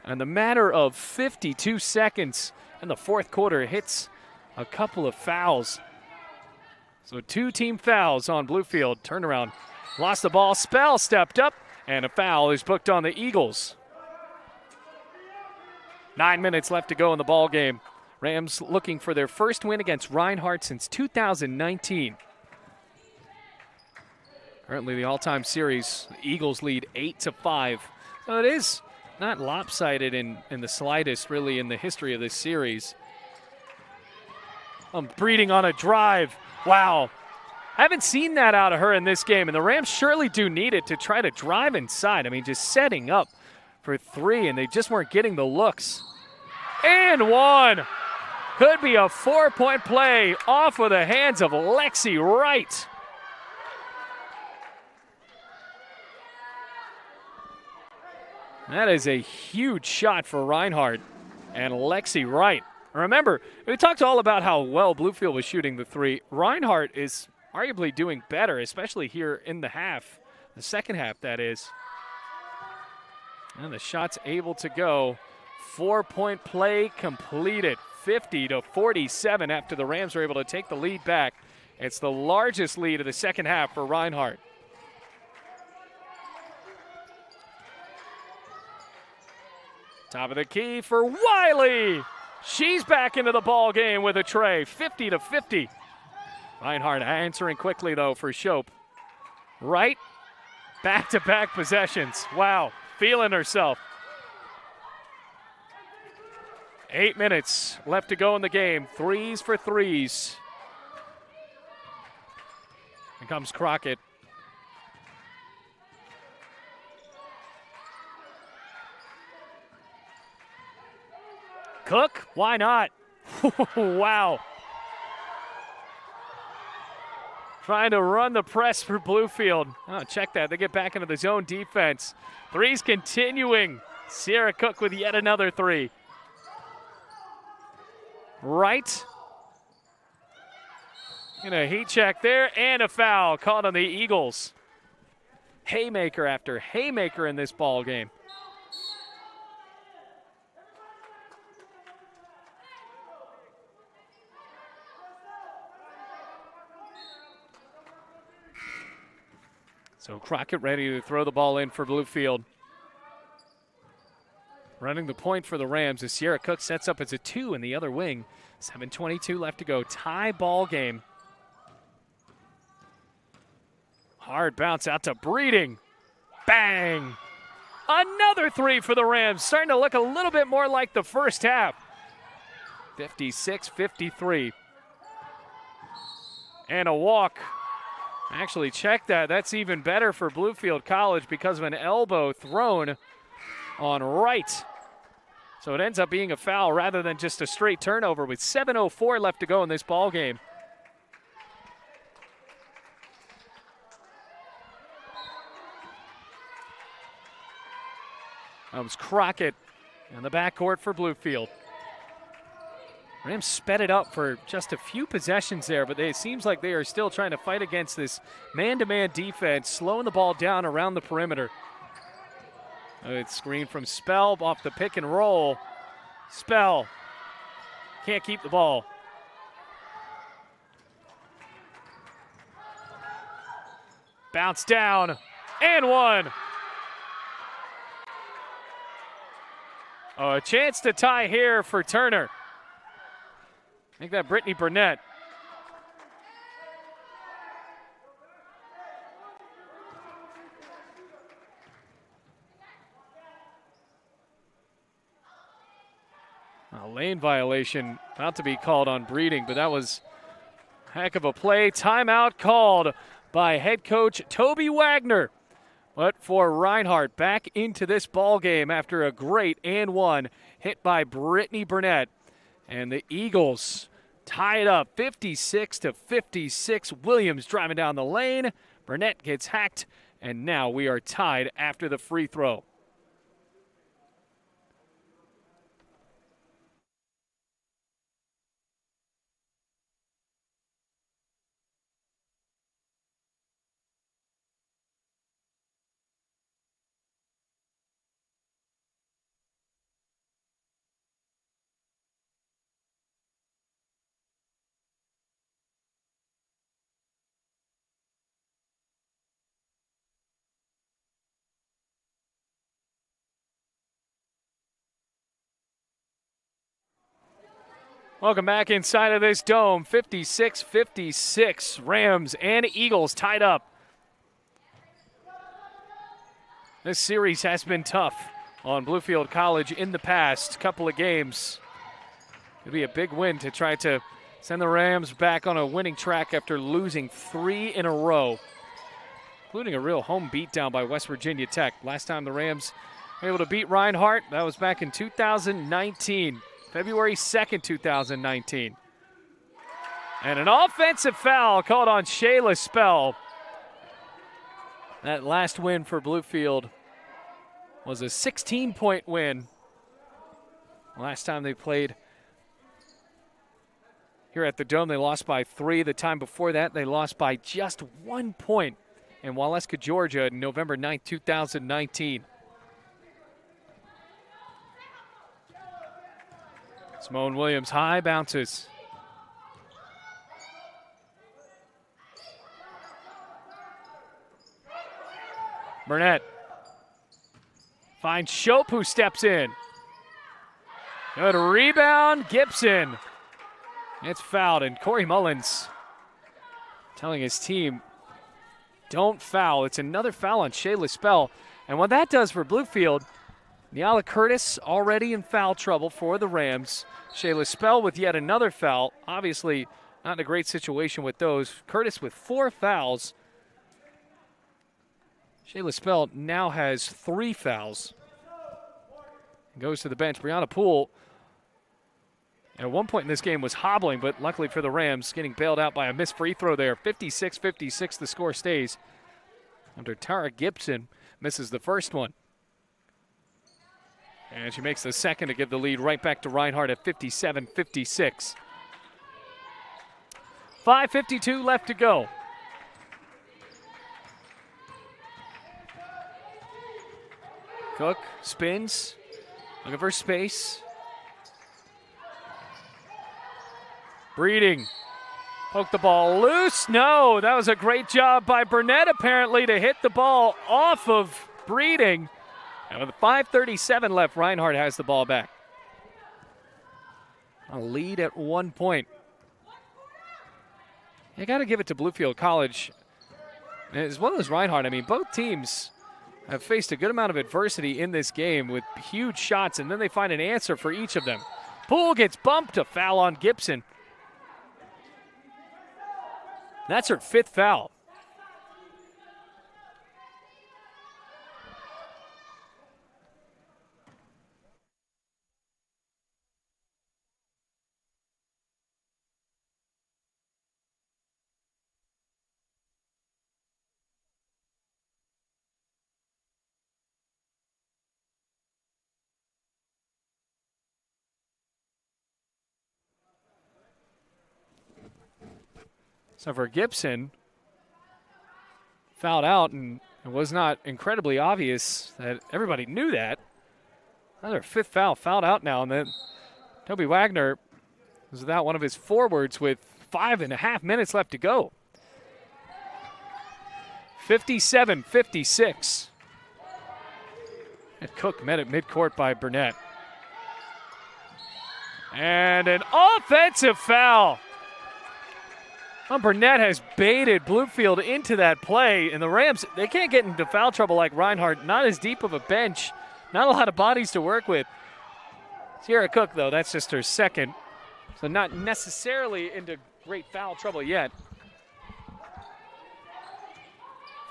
And the matter of 52 seconds in the fourth quarter, hits a couple of fouls. So 2 team fouls on Bluefield. Turnaround. Lost the ball. Spell stepped up, and a foul is booked on the Eagles. 9 minutes left to go in the ball game. Rams looking for their first win against Reinhardt since 2019. Currently the all-time series, the Eagles lead 8-5. So it is not lopsided in the slightest, really, in the history of this series. Breeding on a drive. Wow. Haven't seen that out of her in this game, and the Rams surely do need it to try to drive inside. I mean, just setting up for three, and they just weren't getting the looks. And one. Could be a 4-point play off of the hands of Lexi Wright. That is a huge shot for Reinhardt and Lexi Wright. Remember, we talked all about how well Bluefield was shooting the three. Reinhardt is arguably doing better, especially here in the half, the second half, that is. And the shot's able to go. 4-point play completed, 50-47 after the Rams were able to take the lead back. It's the largest lead of the second half for Reinhardt. Top of the key for Wiley. She's back into the ball game with a tray, 50-50. Reinhardt answering quickly, though, for Shope. Right, back-to-back possessions. Wow, feeling herself. 8 minutes left to go in the game. Threes for threes. Here comes Crockett. Cook, why not? Wow. Trying to run the press for Bluefield. Oh, check that. They get back into the zone defense. Threes continuing. Sierra Cook with yet another three. Right. And a heat check there and a foul caught on the Eagles. Haymaker after haymaker in this ball game. So Crockett ready to throw the ball in for Bluefield. Running the point for the Rams as Sierra Cook sets up as a 2 in the other wing. 7:22 left to go. Tie ball game. Hard bounce out to Breeding. Bang! Another three for the Rams. Starting to look a little bit more like the first half. 56-53. And a walk. Actually, check that. That's even better for Bluefield College because of an elbow thrown on Right. So it ends up being a foul rather than just a straight turnover with 7:04 left to go in this ball game. Comes Crockett in the backcourt for Bluefield. Rams sped it up for just a few possessions there, but it seems like they are still trying to fight against this man-to-man defense, slowing the ball down around the perimeter. It's screen from Spell off the pick and roll. Spell can't keep the ball. Bounce down and one. Oh, a chance to tie here for Turner. Make that Brittany Burnett. A lane violation about to be called on Breeding, but that was a heck of a play. Timeout called by head coach Toby Wagner. But for Reinhardt, back into this ball game after a great and one hit by Brittany Burnett. And the Eagles tie it up 56-56. Williams driving down the lane. Burnett gets hacked, and now we are tied after the free throw. Welcome back inside of this dome. 56-56. Rams and Eagles tied up. This series has been tough on Bluefield College in the past couple of games. It'll be a big win to try to send the Rams back on a winning track after losing 3 in a row, including a real home beatdown by West Virginia Tech. Last time the Rams were able to beat Reinhardt, that was back in 2019. February 2nd, 2019. And an offensive foul called on Shayla Spell. That last win for Bluefield was a 16-point win. Last time they played here at the Dome, they lost by 3. The time before that, they lost by just 1 point in Waleska, Georgia, November 9th, 2019. Simone Williams, high bounces. Burnett finds Shope, who steps in. Good rebound, Gibson. It's fouled, and Corey Mullins telling his team, don't foul. It's another foul on Shayla Spell. And what that does for Bluefield, Nyala Curtis already in foul trouble for the Rams. Shayla Spell with yet another foul. Obviously not in a great situation with those. Curtis with 4 fouls. Shayla Spell now has 3 fouls. Goes to the bench. Brianna Poole, at one point in this game, was hobbling, but luckily for the Rams, getting bailed out by a missed free throw there. 56-56, the score stays. Under Tara Gibson, misses the first one. And she makes the second to give the lead right back to Reinhardt at 57-56. 5:52 left to go. Cook spins, looking for space. Breeding, poke the ball loose. No, that was a great job by Burnett apparently to hit the ball off of Breeding. And with 5:37 left, Reinhardt has the ball back. A lead at 1 point. You got to give it to Bluefield College as well as Reinhardt. I mean, both teams have faced a good amount of adversity in this game with huge shots, and then they find an answer for each of them. Poole gets bumped, a foul on Gibson. That's her 5th foul. So for Gibson, fouled out, and it was not incredibly obvious that everybody knew that. Another 5th foul, fouled out now, and then Toby Wagner was without one of his forwards with 5.5 minutes left to go. 57-56. And Cook met at midcourt by Burnett. And an offensive foul. Well, Burnett has baited Bluefield into that play, and the Rams, they can't get into foul trouble like Reinhardt. Not as deep of a bench, not a lot of bodies to work with. Sierra Cook, though, that's just her 2nd, so not necessarily into great foul trouble yet.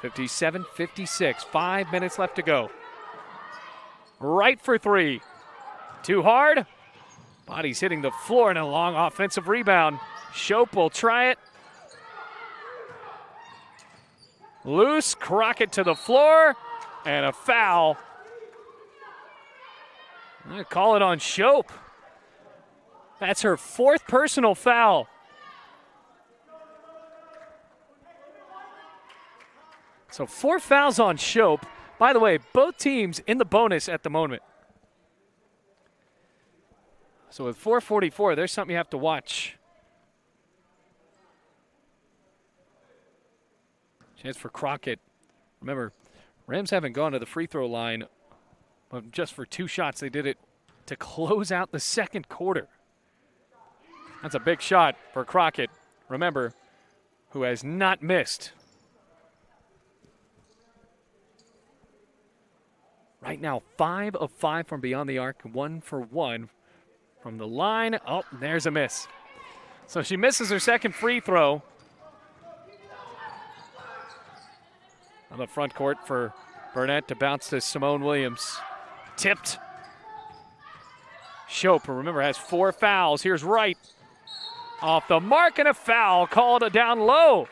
57-56, 5 minutes left to go. Right for 3. Too hard. Body's hitting the floor, and a long offensive rebound. Shope will try it. Loose, Crockett to the floor, and a foul. I'm going to call it on Shope. That's her 4th personal foul. So 4 fouls on Shope. By the way, both teams in the bonus at the moment. So with 4:44, there's something you have to watch. Chance for Crockett. Remember, Rams haven't gone to the free throw line just for 2 shots. They did it to close out the second quarter. That's a big shot for Crockett. Remember, who has not missed. Right now, 5 of 5 from beyond the arc, 1 for 1 from the line. Oh, there's a miss. So she misses her second free throw. On the front court for Burnett to bounce to Simone Williams. Tipped. Shope, remember, has 4 fouls. Here's Wright. Off the mark, and a foul called down low.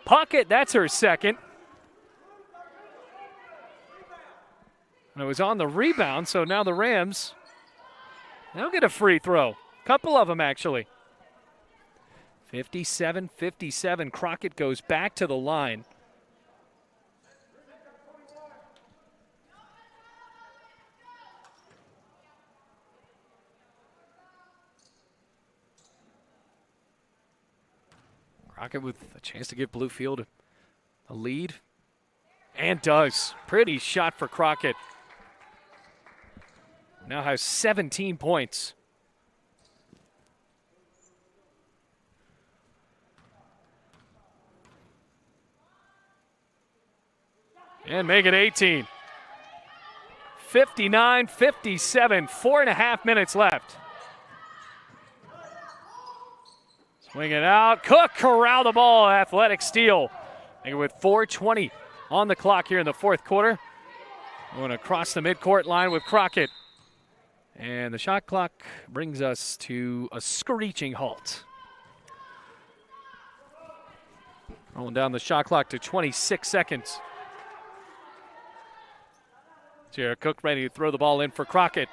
Puckett, that's her 2nd. And it was on the rebound, so now the Rams, they'll get a free throw. Couple of them, actually. 57-57. Crockett goes back to the line. Crockett with a chance to give Bluefield a lead. And does. Pretty shot for Crockett. Now has 17 points. And make it 18. 59-57, 4.5 minutes left. Swing it out. Cook corral the ball. Athletic steal. And with 4:20 on the clock here in the fourth quarter. Going across the midcourt line with Crockett. And the shot clock brings us to a screeching halt. Rolling down the shot clock to 26 seconds. Jared Cook ready to throw the ball in for Crockett.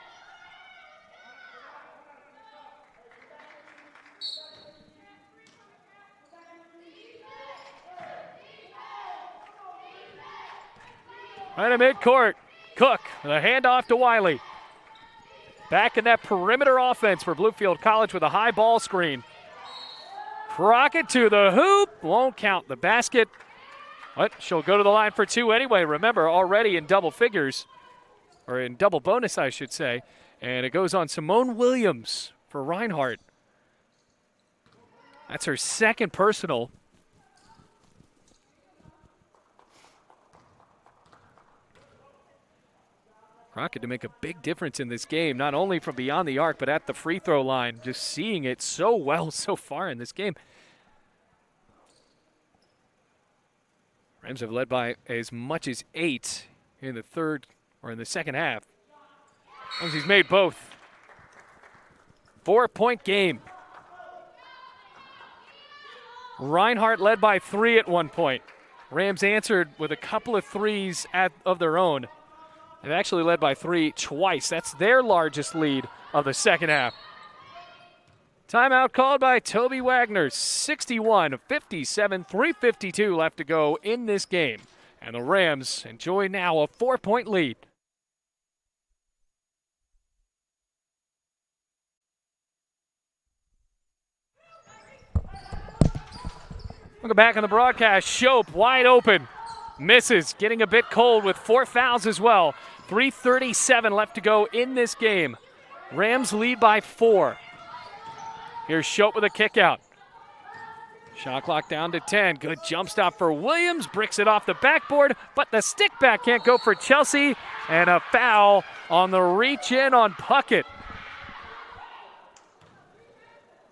Right at midcourt. Cook with a handoff to Wiley. Back in that perimeter offense for Bluefield College with a high ball screen. Crockett to the hoop. Won't count the basket. But she'll go to the line for two anyway. Remember, already in double figures. Or in double bonus, I should say. And it goes on Simone Williams for Reinhardt. That's her second personal. Crockett to make a big difference in this game, not only from beyond the arc, but at the free throw line. Just seeing it so well so far in this game. Rams have led by as much as 8 in the third or in the second half. As long as he's made both. 4-point game. Reinhardt led by 3 at one point. Rams answered with a couple of threes of their own. They've actually led by 3 twice. That's their largest lead of the second half. Timeout called by Toby Wagner. 61-57, 3:52 left to go in this game. And the Rams enjoy now a 4-point lead. Welcome back on the broadcast. Shope wide open. Misses, getting a bit cold with 4 fouls as well. 3:37 left to go in this game. Rams lead by 4. Here's Shope with a kick out. Shot clock down to 10. Good jump stop for Williams. Bricks it off the backboard, but the stick back can't go for Chelsea. And a foul on the reach in on Puckett.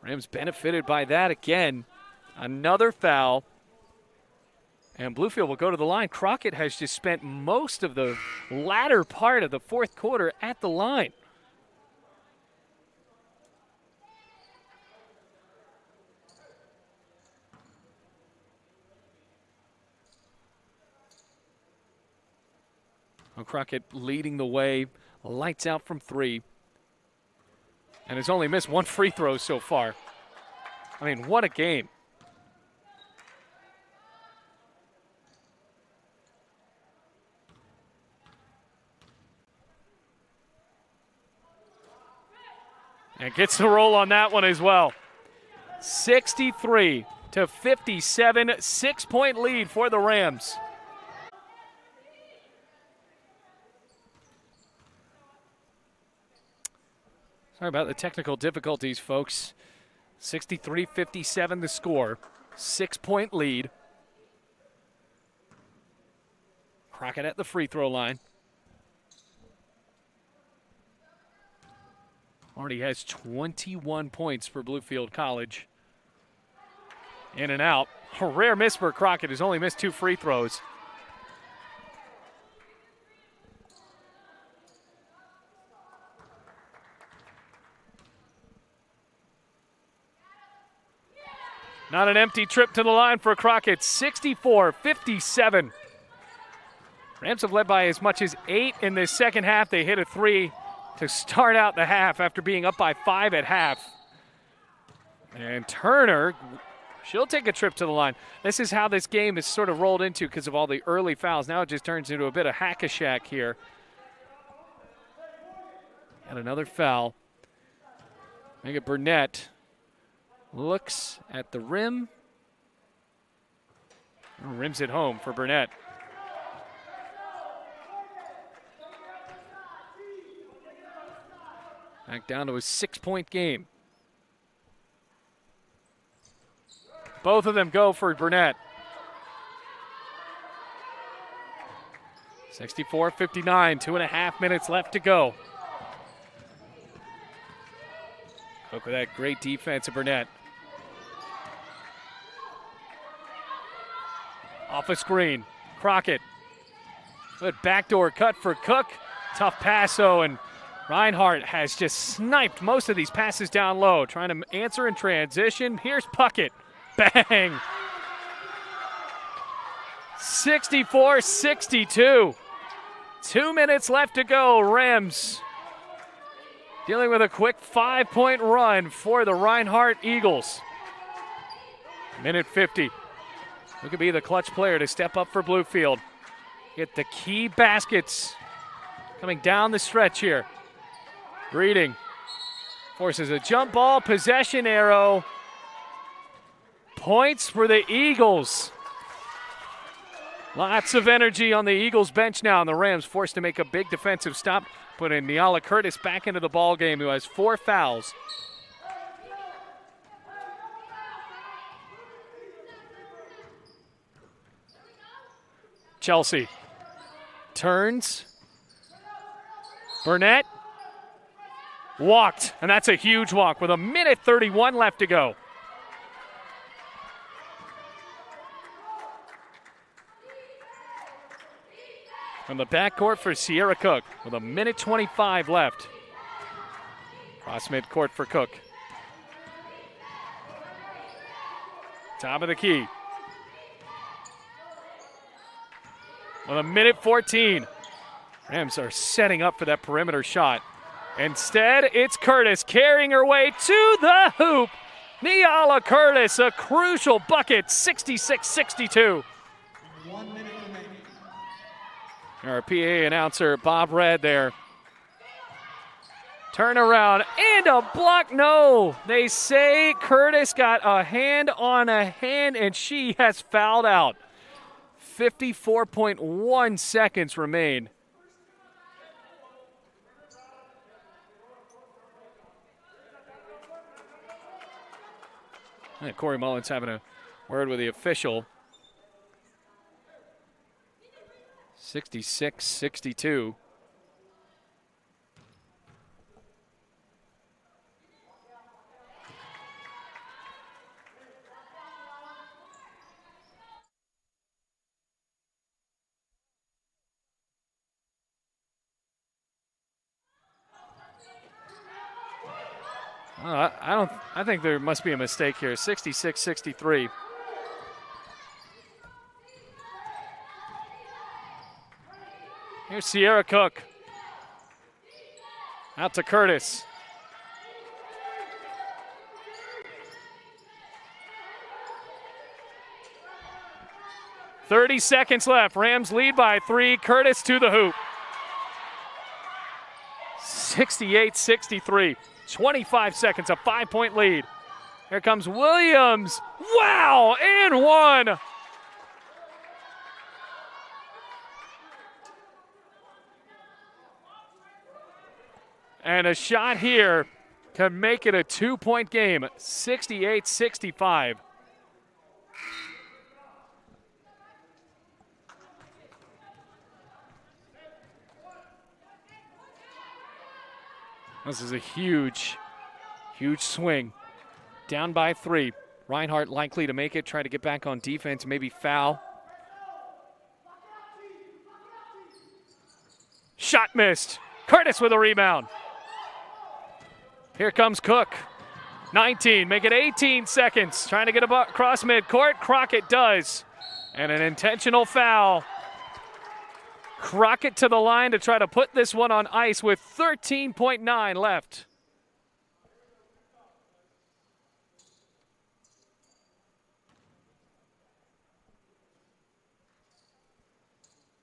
Rams benefited by that again. Another foul. And Bluefield will go to the line. Crockett has just spent most of the latter part of the fourth quarter at the line. Well, Crockett leading the way, lights out from 3. And has only missed 1 free throw so far. I mean, what a game. And gets the roll on that one as well. 63-57, 6-point lead for the Rams. Sorry about the technical difficulties, folks. 63-57 the score. 6-point lead. Crockett at the free throw line. Already has 21 points for Bluefield College. In and out. A rare miss for Crockett, who's only missed 2 free throws. Not an empty trip to the line for Crockett. 64-57. Rams have led by as much as 8 in this second half. They hit a 3 to start out the half after being up by 5 at half. And Turner, she'll take a trip to the line. This is how this game is sort of rolled into because of all the early fouls. Now it just turns into a bit of hack-a-shack here. And another foul. Megan Burnett looks at the rim. Rims it home for Burnett. Back down to a 6-point game. Both of them go for Burnett. 64-59, 2.5 minutes left to go. Look at that great defense of Burnett. Off a screen, Crockett. Good backdoor cut for Cook. Tough pass though, and Reinhardt has just sniped most of these passes down low, trying to answer in transition. Here's Puckett. Bang! 64-62. 2 minutes left to go. Rams dealing with a quick 5-point run for the Reinhardt Eagles. Minute 50. Who could be the clutch player to step up for Bluefield? Get the key baskets coming down the stretch here. Breeding forces a jump ball, possession arrow. Points for the Eagles. Lots of energy on the Eagles bench now, and the Rams forced to make a big defensive stop, putting Niala Curtis back into the ball game, who has 4 fouls. Chelsea turns. Burnett walked, and that's a huge walk with a minute 31 left to go. From the backcourt for Sierra Cook with a minute 25 left. Cross midcourt for Cook. Top of the key. With a minute 14. Rams are setting up for that perimeter shot. Instead, it's Curtis carrying her way to the hoop. Niala Curtis, a crucial bucket, 66-62. 1 minute remaining. Our PA announcer, Bob Red there. Turnaround and a block. No, they say Curtis got a hand on a hand and she has fouled out. 54.1 seconds remain. And Corey Mullins having a word with the official. 66-62. I think there must be a mistake here. 66-63. Here's Sierra Cook. Out to Curtis. .30 seconds left. Rams lead by 3. Curtis to the hoop. 68-63. 25 seconds, a 5-point lead. Here comes Williams. Wow, and one. And a shot here can make it a 2-point game, 68-65. This is a huge, huge swing. Down by 3. Reinhardt likely to make it, try to get back on defense, maybe foul. Shot missed. Curtis with a rebound. Here comes Cook. 19, make it 18 seconds. Trying to get across midcourt. Crockett does. And an intentional foul. Crockett to the line to try to put this one on ice with 13.9 left.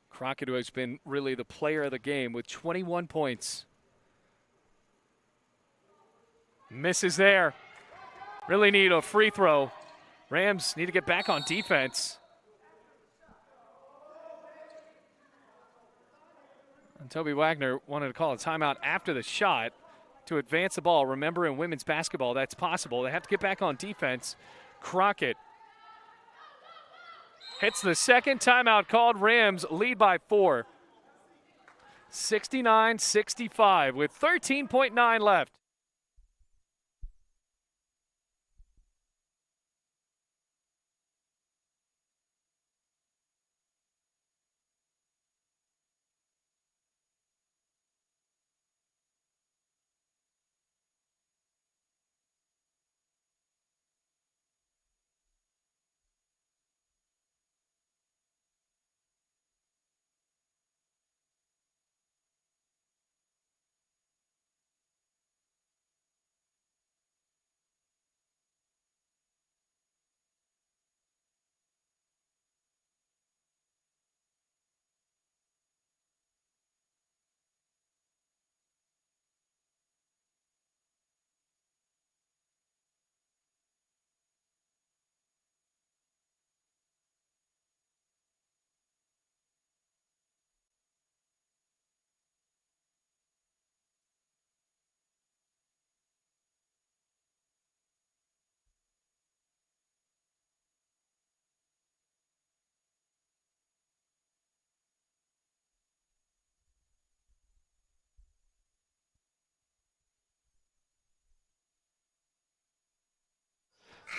Crockett, who has been really the player of the game with 21 points. Misses there. Really need a free throw. Rams need to get back on defense. And Toby Wagner wanted to call a timeout after the shot. to advance the ball. Remember, in women's basketball, that's possible. They have to get back on defense. Crockett hits the second timeout called. Rams lead by 4. 69-65 with 13.9 left.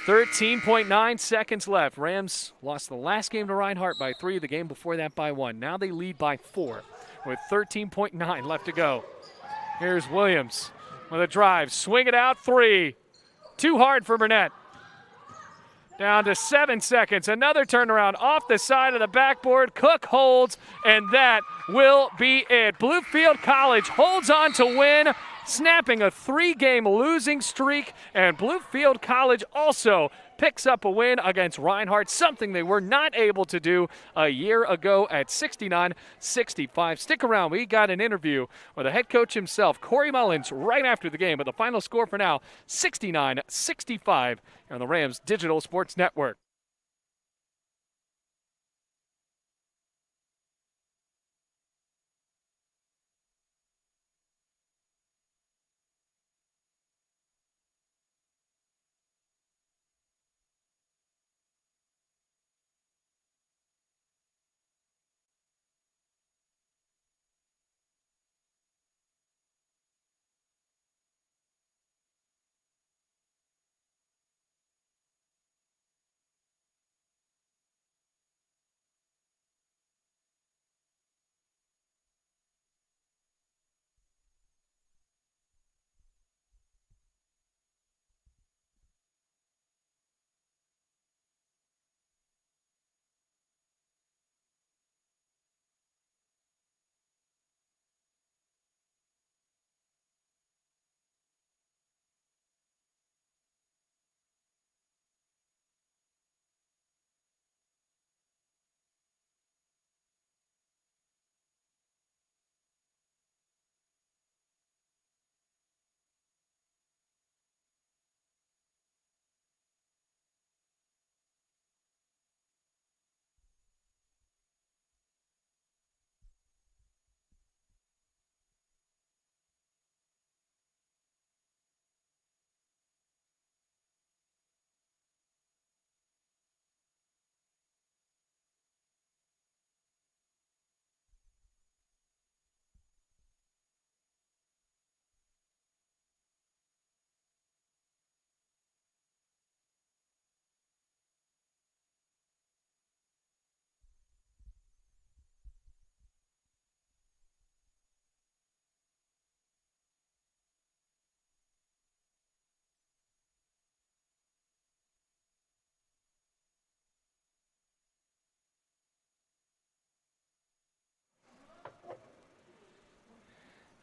.9 seconds left. Rams lost the last game to Reinhardt by 3, the game before that by 1. Now they lead by 4 with 13.9 left to go. Here's Williams with a drive. Swing it out, 3. Too hard for Burnett. Down to 7 seconds. Another turnaround off the side of the backboard. Cook holds, and that will be it. Bluefield College holds on to win, snapping a 3-game losing streak, and Bluefield College also picks up a win against Reinhardt, something they were not able to do a year ago at 69-65. Stick around. We got an interview with the head coach himself, Corey Mullins, right after the game. But the final score for now, 69-65 on the Rams Digital Sports Network.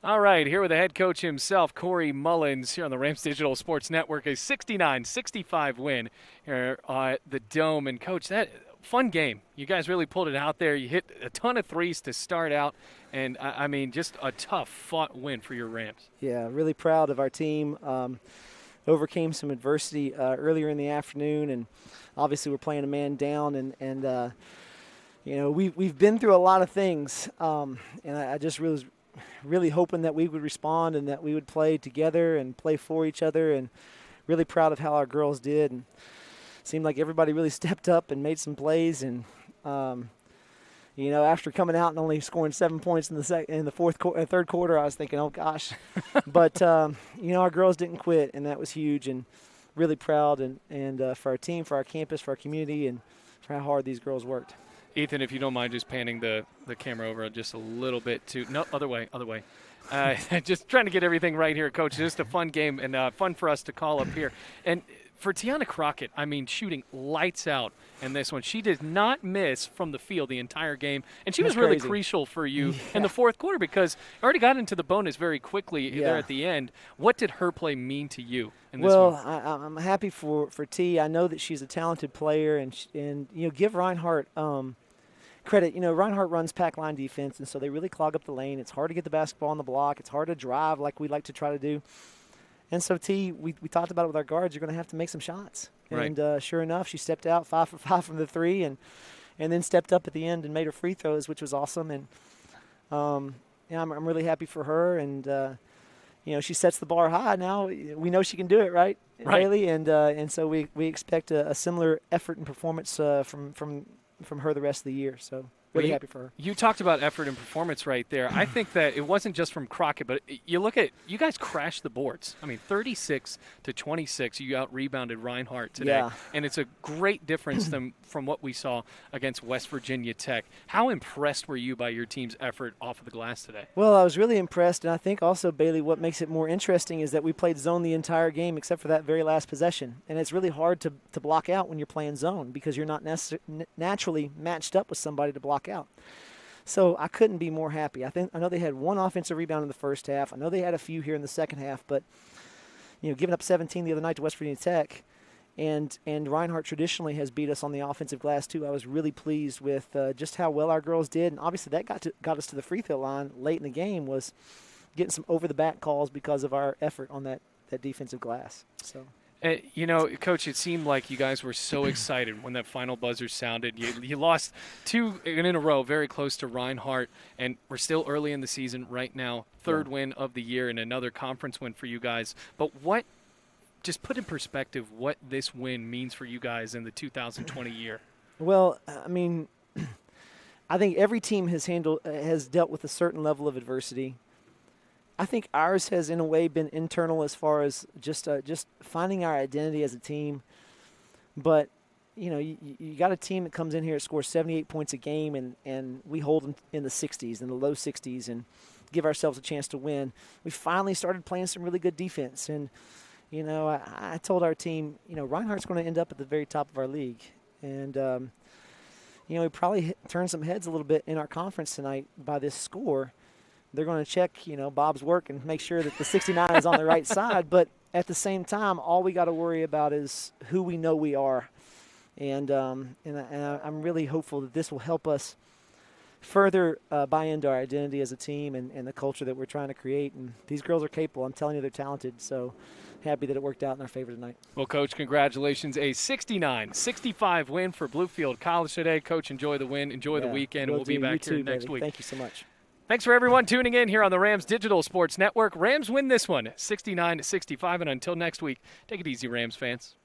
All right, here with the head coach himself, Corey Mullins, here on the Rams Digital Sports Network. A 69-65 win here at the Dome. And, Coach, that fun game. You guys really pulled it out there. You hit a ton of threes to start out. And, I mean, just a tough fought win for your Rams. Yeah, really proud of our team. Overcame some adversity earlier in the afternoon, and obviously we're playing a man down. And you know, we've been through a lot of things, and I just really hoping that we would respond and that we would play together and play for each other, and really proud of how our girls did. And seemed like everybody really stepped up and made some plays. And after coming out and only scoring 7 points in the third quarter, I was thinking, oh gosh. But our girls didn't quit, and that was huge. And really proud and for our team, for our campus, for our community, and for how hard these girls worked. Ethan, if you don't mind just panning the camera over just a little bit to – no, other way. Just trying to get everything right here, Coach. Just a fun game and fun for us to call up here. And for Tiana Crockett, shooting lights out in this one. She did not miss from the field the entire game, and she was really crucial for you in the fourth quarter because you already got into the bonus very quickly there at the end. What did her play mean to you in this one? Well, I'm happy for T. I know that she's a talented player, and give Reinhardt credit. Reinhardt runs pack line defense, and so they really clog up the lane. It's hard to get the basketball on the block. It's hard to drive like we like to try to do. And so, T, we talked about it with our guards. You're going to have to make some shots. Right. And sure enough, she stepped out 5 for 5 from the three, and then stepped up at the end and made her free throws, which was awesome. And I'm really happy for her. And she sets the bar high now. We know she can do it, right, Bailey? And so we expect a similar effort and performance from her the rest of the year. So really happy for her. You talked about effort and performance right there. I think that it wasn't just from Crockett, but you look at – you guys crashed the boards. 36-26, you out-rebounded Reinhardt today. Yeah. And it's a great difference from what we saw against West Virginia Tech. How impressed were you by your team's effort off of the glass today? Well, I was really impressed, and I think also, Bailey, what makes it more interesting is that we played zone the entire game except for that very last possession. And it's really hard to block out when you're playing zone because you're not naturally matched up with somebody to block out. So I couldn't be more happy. I know they had one offensive rebound in the first half. I know they had a few here in the second half, but giving up 17 the other night to West Virginia Tech, and Reinhardt traditionally has beat us on the offensive glass too. I was really pleased with just how well our girls did, and obviously that got us to the free throw line late in the game, was getting some over the back calls because of our effort on that defensive glass. So. Coach, it seemed like you guys were so excited when that final buzzer sounded. You lost 2 in a row, very close to Reinhardt, and we're still early in the season right now. Third win of the year and another conference win for you guys. But just put in perspective what this win means for you guys in the 2020 year. Well, I think every team has dealt with a certain level of adversity. I think ours has, in a way, been internal as far as just finding our identity as a team. But, you got a team that comes in here and scores 78 points a game, and we hold them in the 60s, in the low 60s, and give ourselves a chance to win. We finally started playing some really good defense. And, I told our team, Reinhardt's going to end up at the very top of our league. And, we probably turned some heads a little bit in our conference tonight by this score. They're going to check, Bob's work and make sure that the 69 is on the right side. But at the same time, all we got to worry about is who we know we are. And I'm really hopeful that this will help us further buy into our identity as a team and the culture that we're trying to create. And these girls are capable. I'm telling you, they're talented. So happy that it worked out in our favor tonight. Well, Coach, congratulations. A 69-65 win for Bluefield College today. Coach, enjoy the win. Enjoy the weekend. And we'll be back here next week. Thank you so much. Thanks for everyone tuning in here on the Rams Digital Sports Network. Rams win this one, 69-65. And until next week, take it easy, Rams fans.